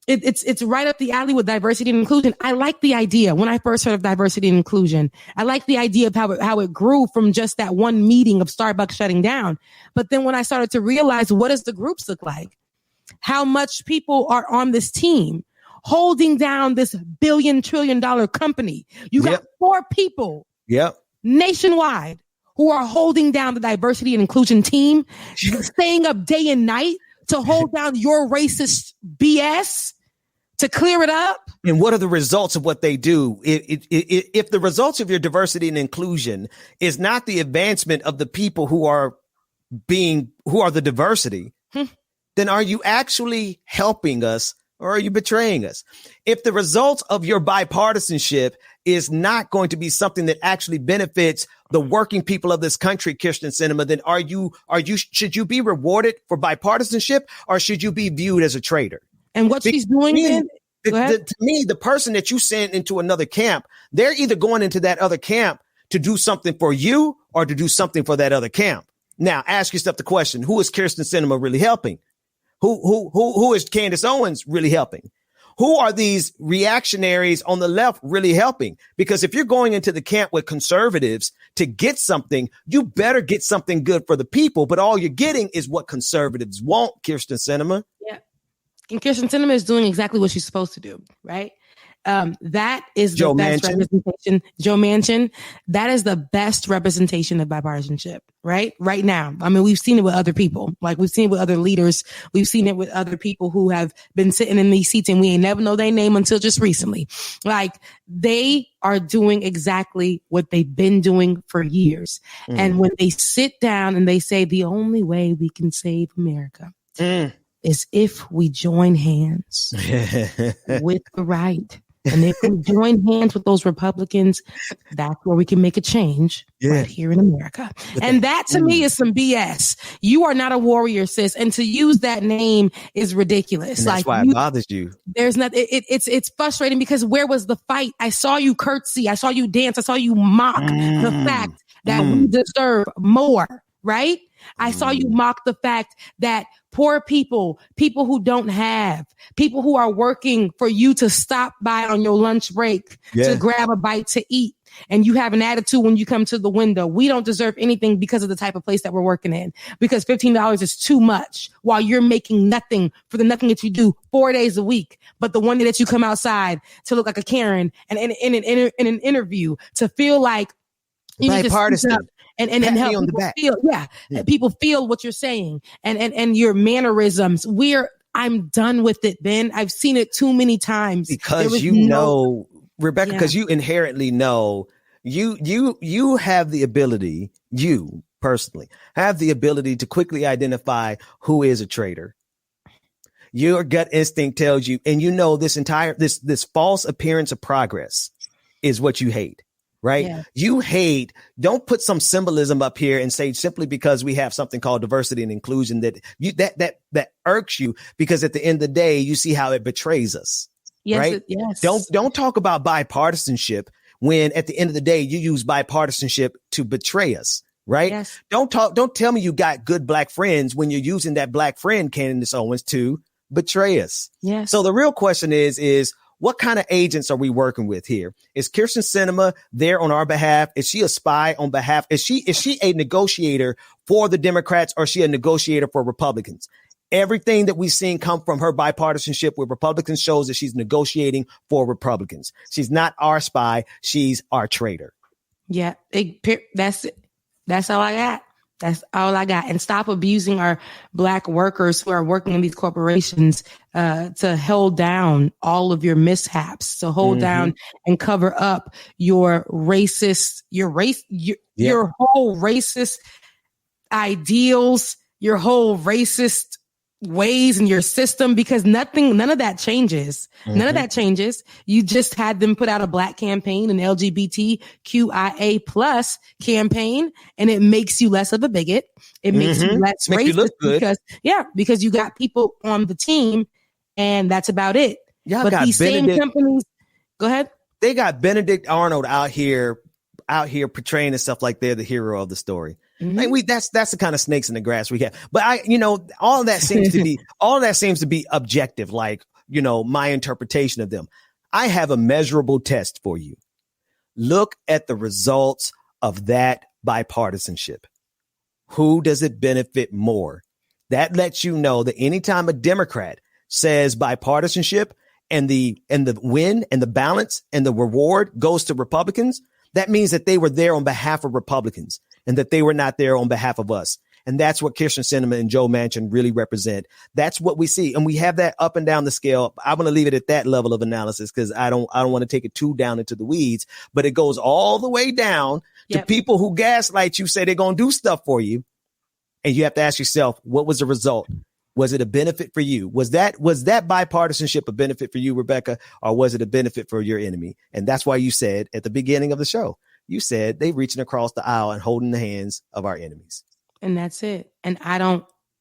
it's right up the alley with diversity and inclusion. I like the idea when I first heard of diversity and inclusion. I like the idea of how it grew from just that one meeting of Starbucks shutting down. But then when I started to realize, what does the groups look like? How much people are on this team? holding down this billion-trillion-dollar company. You got 4 people nationwide who are holding down the diversity and inclusion team, staying up day and night to hold down your racist BS, to clear it up. And what are the results of what they do? If the results of your diversity and inclusion is not the advancement of the people who are the diversity, then are you actually helping us or are you betraying us? If the results of your bipartisanship is not going to be something that actually benefits the working people of this country, Kyrsten Sinema, then should you be rewarded for bipartisanship or should you be viewed as a traitor? And what she's doing then? To me, the person that you send into another camp, they're either going into that other camp to do something for you or to do something for that other camp. Now, ask yourself the question, who is Kyrsten Sinema really helping? Who is Candace Owens really helping? Who are these reactionaries on the left really helping? Because if you're going into the camp with conservatives to get something, you better get something good for the people. But all you're getting is what conservatives want, Kyrsten Sinema. Yeah. And Kyrsten Sinema is doing exactly what she's supposed to do, right? That is the best representation. Joe Manchin, that is the best representation of bipartisanship, right? Right now. I mean, we've seen it with other people. Like we've seen it with other leaders. We've seen it with other people who have been sitting in these seats and we ain't never know their name until just recently. Like they are doing exactly what they've been doing for years. And when they sit down and they say the only way we can save America is if we join hands with the right. And if we join hands with those Republicans, that's where we can make a change right here in America. And that to me is some BS. You are not a warrior, sis. And to use that name is ridiculous. And that's why it bothers you. There's not, it's frustrating because where was the fight? I saw you curtsy. I saw you dance. I saw you mock the fact that we deserve more, right? I saw you mock the fact that poor people who don't have, people who are working for you to stop by on your lunch break to grab a bite to eat. And you have an attitude when you come to the window. We don't deserve anything because of the type of place that we're working in, because $15 is too much while you're making nothing for the nothing that you do 4 days a week. But the one day that you come outside to look like a Karen and in an interview to feel like you need to speak up and help people feel, people feel what you're saying and your mannerisms. I'm done with it, Ben. I've seen it too many times. Because Rebecca, because you inherently know you have the ability, you personally have the ability to quickly identify who is a traitor. Your gut instinct tells you, and you know this false appearance of progress is what you hate. Right. Yeah. You hate, don't put some symbolism up here and say simply because we have something called diversity and inclusion that irks you, because at the end of the day, you see how it betrays us. Yes, right. Yes. Don't talk about bipartisanship when at the end of the day, you use bipartisanship to betray us. Right. Yes. Don't tell me you got good black friends when you're using that black friend, Candace Owens, to betray us. Yes. So the real question is, what kind of agents are we working with here? Is Kyrsten Sinema there on our behalf? Is she a spy on behalf? Is she a negotiator for the Democrats, or is she a negotiator for Republicans? Everything that we've seen come from her bipartisanship with Republicans shows that she's negotiating for Republicans. She's not our spy. She's our traitor. Yeah, that's it. That's all I got. That's all I got. And stop abusing our black workers who are working in these corporations to hold down all of your mishaps, to hold down and cover up your racist, your whole racist ideals, your whole racist ways in your system, because none of that changes. None of that changes. You just had them put out a black campaign, an LGBTQIA plus campaign, and it makes you less of a bigot. It makes you less racist because you got people on the team, and that's about it. But these same companies, go ahead. They got Benedict Arnold out here portraying himself like they're the hero of the story. Like that's the kind of snakes in the grass we have. But all of that seems to be objective. Like, my interpretation of them. I have a measurable test for you. Look at the results of that bipartisanship. Who does it benefit more? That lets you know that anytime a Democrat says bipartisanship, and the win and the balance and the reward goes to Republicans, that means that they were there on behalf of Republicans and that they were not there on behalf of us. And that's what Kirsten Sinema and Joe Manchin really represent. That's what we see. And we have that up and down the scale. I'm going to leave it at that level of analysis because I don't want to take it too down into the weeds, but it goes all the way down to people who gaslight you, say they're going to do stuff for you. And you have to ask yourself, what was the result? Was it a benefit for you? Was that bipartisanship a benefit for you, Rebecca, or was it a benefit for your enemy? And that's why you said at the beginning of the show, you said they reaching across the aisle and holding the hands of our enemies. And that's it. And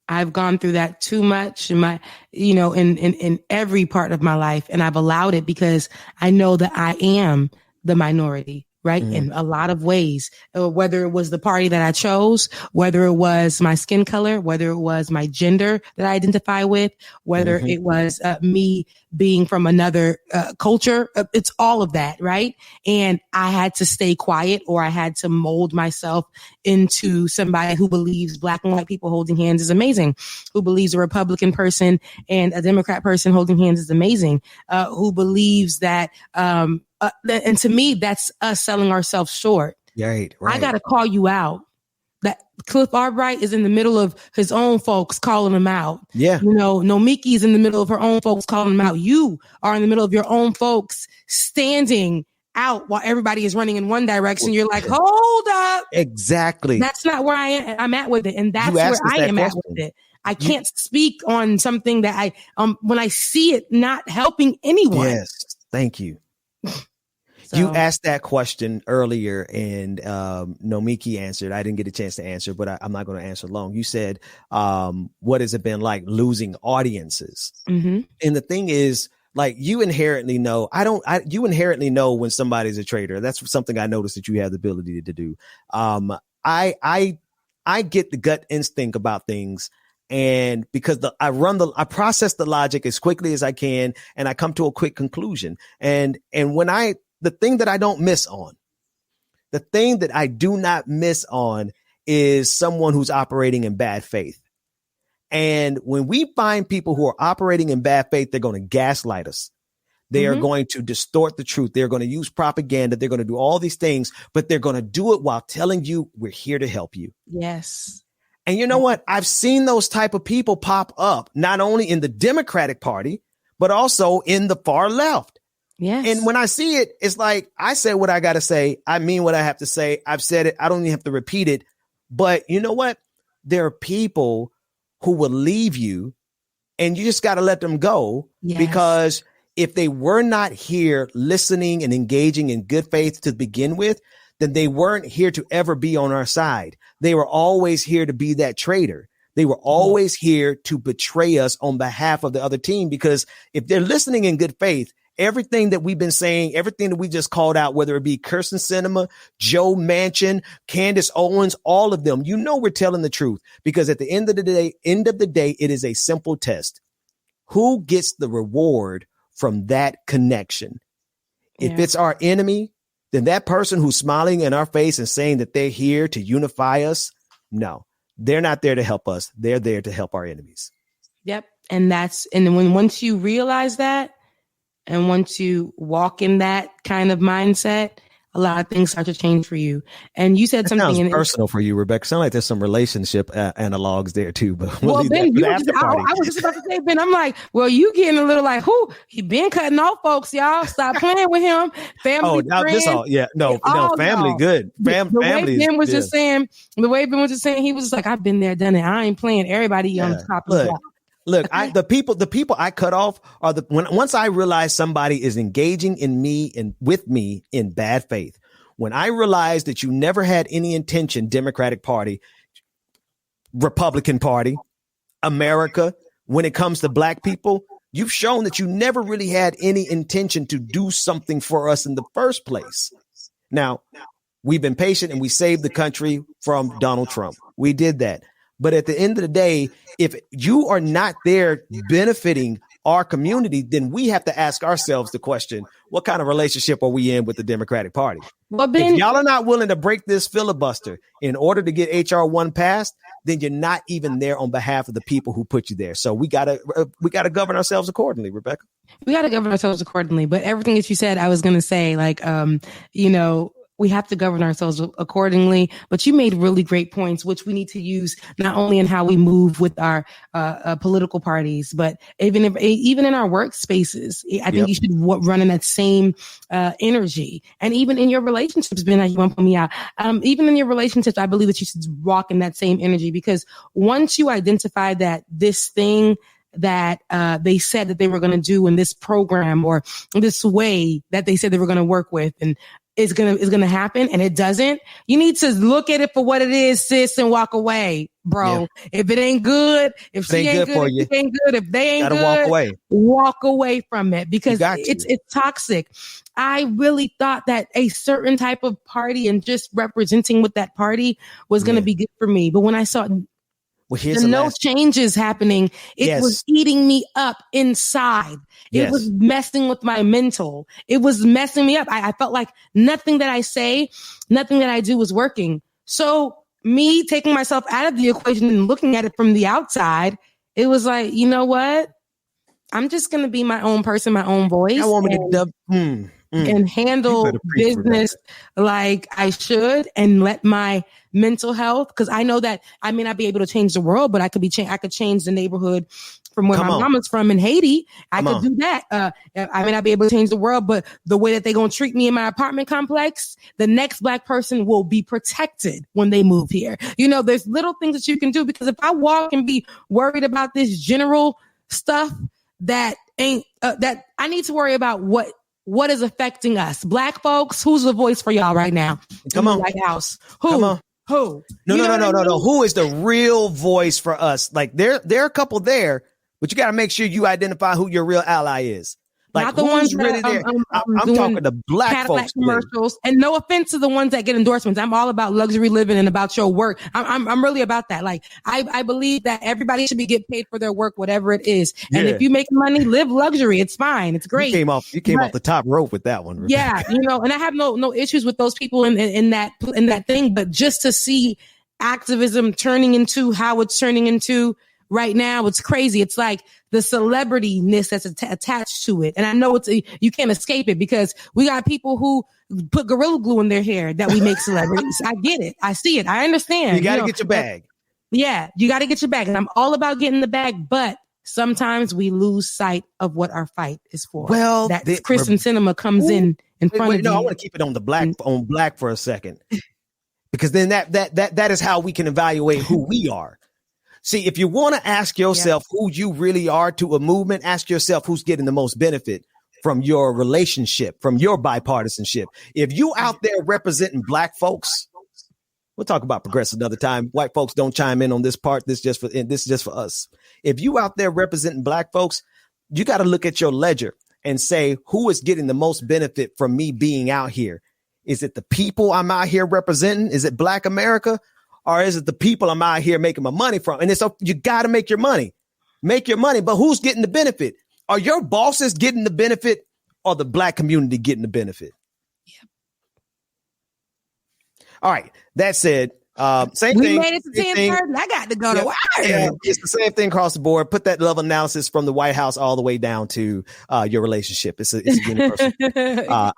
I've gone through that too much in my, in every part of my life. And I've allowed it because I know that I am the minority, right? Mm-hmm. In a lot of ways, whether it was the party that I chose, whether it was my skin color, whether it was my gender that I identify with, whether it was me being from another culture, it's all of that, right? And I had to stay quiet, or I had to mold myself into somebody who believes Black and white people holding hands is amazing, who believes a Republican person and a Democrat person holding hands is amazing, who believes that, and to me, that's us selling ourselves short. Right. I got to call you out. That Cliff Albright is in the middle of his own folks calling him out. Yeah. Nomiki is in the middle of her own folks calling him out. You are in the middle of your own folks standing out while everybody is running in one direction. You're like, hold up. Exactly. That's not where I'm at with it. And that's where I am at with it. I can't speak on something that when I see it not helping anyone. Yes. Thank you. So. You asked that question earlier and Nomiki answered. I didn't get a chance to answer, but I'm not going to answer long. You said, what has it been like losing audiences? Mm-hmm. And the thing is, like, you inherently know, you inherently know when somebody's a traitor. That's something I noticed that you have the ability to do. I get the gut instinct about things. And because I process the logic as quickly as I can, and I come to a quick conclusion. And when the thing that I don't miss on, the thing that I do not miss on is someone who's operating in bad faith. And when we find people who are operating in bad faith, they're going to gaslight us. They are going to distort the truth. They're going to use propaganda. They're going to do all these things, but they're going to do it while telling you we're here to help you. Yes. And you know what? I've seen those type of people pop up, not only in the Democratic Party, but also in the far left. Yes. And when I see it, it's like, I said what I got to say. I mean what I have to say. I've said it. I don't even have to repeat it. But you know what? There are people who will leave you and you just got to let them go. Yes. Because if they were not here listening and engaging in good faith to begin with, then they weren't here to ever be on our side. They were always here to be that traitor. They were always here to betray us on behalf of the other team, because if they're listening in good faith, everything that we've been saying, everything that we just called out, whether it be Kirsten Sinema, Joe Manchin, Candace Owens, all of them, we're telling the truth, because at the end of the day, it is a simple test. Who gets the reward from that connection? Yeah. If it's our enemy, then that person who's smiling in our face and saying that they're here to unify us, no, they're not there to help us. They're there to help our enemies. Yep. And once you realize that, and once you walk in that kind of mindset, a lot of things start to change for you. And you said something sounds personal for you, Rebecca. Sounds like there's some relationship analogs there too. But Ben, I was just about to say, Ben, I'm like, well, you getting a little like, he been cutting off folks, y'all. Stop playing with him. Family, friends. Family, good. The way Ben was just saying, he was just like, I've been there, done it. I ain't playing everybody on the top of the block. Look, the people I cut off are once I realize somebody is engaging in me and with me in bad faith, when I realize that you never had any intention, Democratic Party, Republican Party, America, when it comes to Black people, you've shown that you never really had any intention to do something for us in the first place. Now, we've been patient and we saved the country from Donald Trump. We did that. But at the end of the day, if you are not there benefiting our community, then we have to ask ourselves the question, what kind of relationship are we in with the Democratic Party? Well, Ben, if y'all are not willing to break this filibuster in order to get HR 1 passed, then you're not even there on behalf of the people who put you there. So we gotta govern ourselves accordingly, Rebecca. We got to govern ourselves accordingly. But everything that you said, I was going to say, like, we have to govern ourselves accordingly. But you made really great points, which we need to use not only in how we move with our political parties, but even in our workspaces. I think you should run in that same energy. And even in your relationships, Ben, you want to put me out. Even in your relationships, I believe that you should walk in that same energy, because once you identify that this thing that they said that they were going to do in this program, or this way that they said they were going to work with, and is going to happen, and it doesn't, you need to look at it for what it is, sis, and walk away, bro. Yeah. If it ain't good, if she ain't good, if it ain't good, if they ain't good, walk away from it, because it's toxic. I really thought that a certain type of party and just representing with that party was going to be good for me. But when I saw changes happening, it was eating me up inside. It was messing with my mental. It was messing me up. I felt like nothing that I say, nothing that I do was working. So me taking myself out of the equation and looking at it from the outside, it was like, you know what? I'm just going to be my own person, my own voice. I want me and handle business like I should, and let my mental health, because I know that I may not be able to change the world, but I could change the neighborhood from where my mama's from in Haiti. I could do that. I may not be able to change the world, but the way that they're going to treat me in my apartment complex, the next Black person will be protected when they move here. There's little things that you can do, because if I walk and be worried about this general stuff that ain't, that I need to worry about what is affecting us, Black folks. Who's the voice for y'all right now? Come on, White House. Who? Come on. Who? No. Who is the real voice for us? Like there are a couple there, but you got to make sure you identify who your real ally is. Like, not the ones really there. I'm talking to Black Cadillac folks commercials, and no offense to the ones that get endorsements. I'm all about luxury living and about your work. I'm really about that. Like, I believe that everybody should be getting paid for their work, whatever it is. And if you make money, live luxury. It's fine. It's great. You came off the top rope with that one. Yeah, and I have no issues with those people in that thing, but just to see activism turning into how it's turning into right now, it's crazy. It's like the celebrity-ness that's attached to it. And I know you can't escape it, because we got people who put Gorilla Glue in their hair that we make celebrities. I get it. I see it. I understand. You got to get your bag. Yeah, you got to get your bag. And I'm all about getting the bag, but sometimes we lose sight of what our fight is for. Well, Chris and Sinema comes in front of you. No, I want to keep it on the Black for a second, because then that is how we can evaluate who we are. See, if you want to ask yourself who you really are to a movement, ask yourself who's getting the most benefit from your relationship, from your bipartisanship. If you out there representing Black folks, we'll talk about progressive another time. White folks don't chime in on this part. This is just for us. If you out there representing Black folks, you got to look at your ledger and say, who is getting the most benefit from me being out here? Is it the people I'm out here representing? Is it Black America? Or is it the people I'm out here making my money from? And you got to make your money. Make your money. But who's getting the benefit? Are your bosses getting the benefit, or the Black community getting the benefit? Yep. All right. That said, same thing. We made it to 10:30. I got to go to work. Yeah, it's the same thing across the board. Put that love analysis from the White House all the way down to your relationship. It's a universal.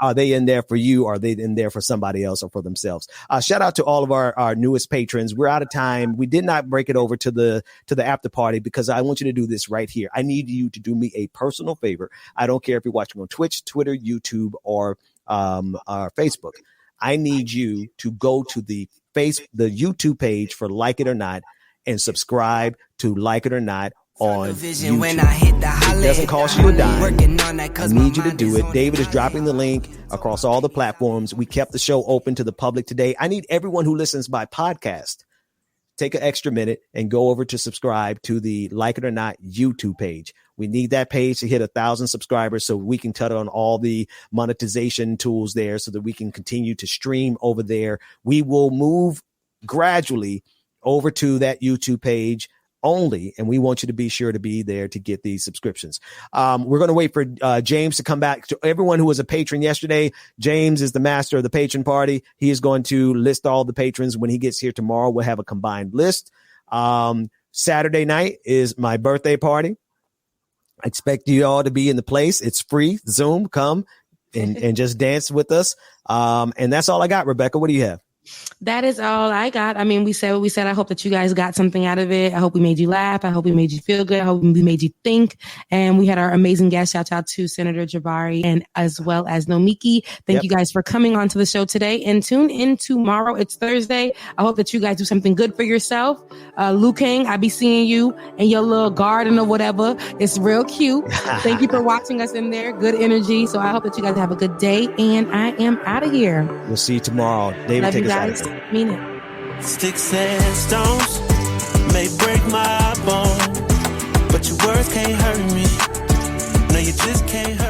Are they in there for you? Or are they in there for somebody else or for themselves? Shout out to all of our newest patrons. We're out of time. We did not break it over to the after party, because I want you to do this right here. I need you to do me a personal favor. I don't care if you're watching on Twitch, Twitter, YouTube, or Facebook. I need you to go to the YouTube page for Like It or Not and subscribe to Like It or Not on YouTube. It doesn't cost you a dime. I need you to do it. David is dropping the link across all the platforms. We kept the show open to the public today. I need everyone who listens by podcast, take an extra minute and go over to subscribe to the Like It or Not YouTube page. We need that page to hit 1,000 subscribers so we can cut on all the monetization tools there, so that we can continue to stream over there. We will move gradually over to that YouTube page only, and we want you to be sure to be there to get these subscriptions. We're going to wait for James to come back. To everyone who was a patron yesterday, James is the master of the patron party. He is going to list all the patrons. When he gets here tomorrow, we'll have a combined list. Saturday night is my birthday party. I expect you all to be in the place. It's free. Zoom, come and just dance with us. And that's all I got, Rebecca. What do you have? That is all I got. I mean, we said what we said. I hope that you guys got something out of it. I hope we made you laugh. I hope we made you feel good. I hope we made you think. And we had our amazing guest. Shout out to Senator Jabari and as well as Nomiki. Thank you guys for coming on to the show today, and tune in tomorrow. It's Thursday. I hope that you guys do something good for yourself. Liu Kang, I be seeing you in your little garden or whatever. It's real cute. Thank you for watching us in there. Good energy. So I hope that you guys have a good day, and I am out of here. We'll see you tomorrow. David, take us out. Mean it. Sticks and stones may break my bone, but your words can't hurt me. No, you just can't hurt me.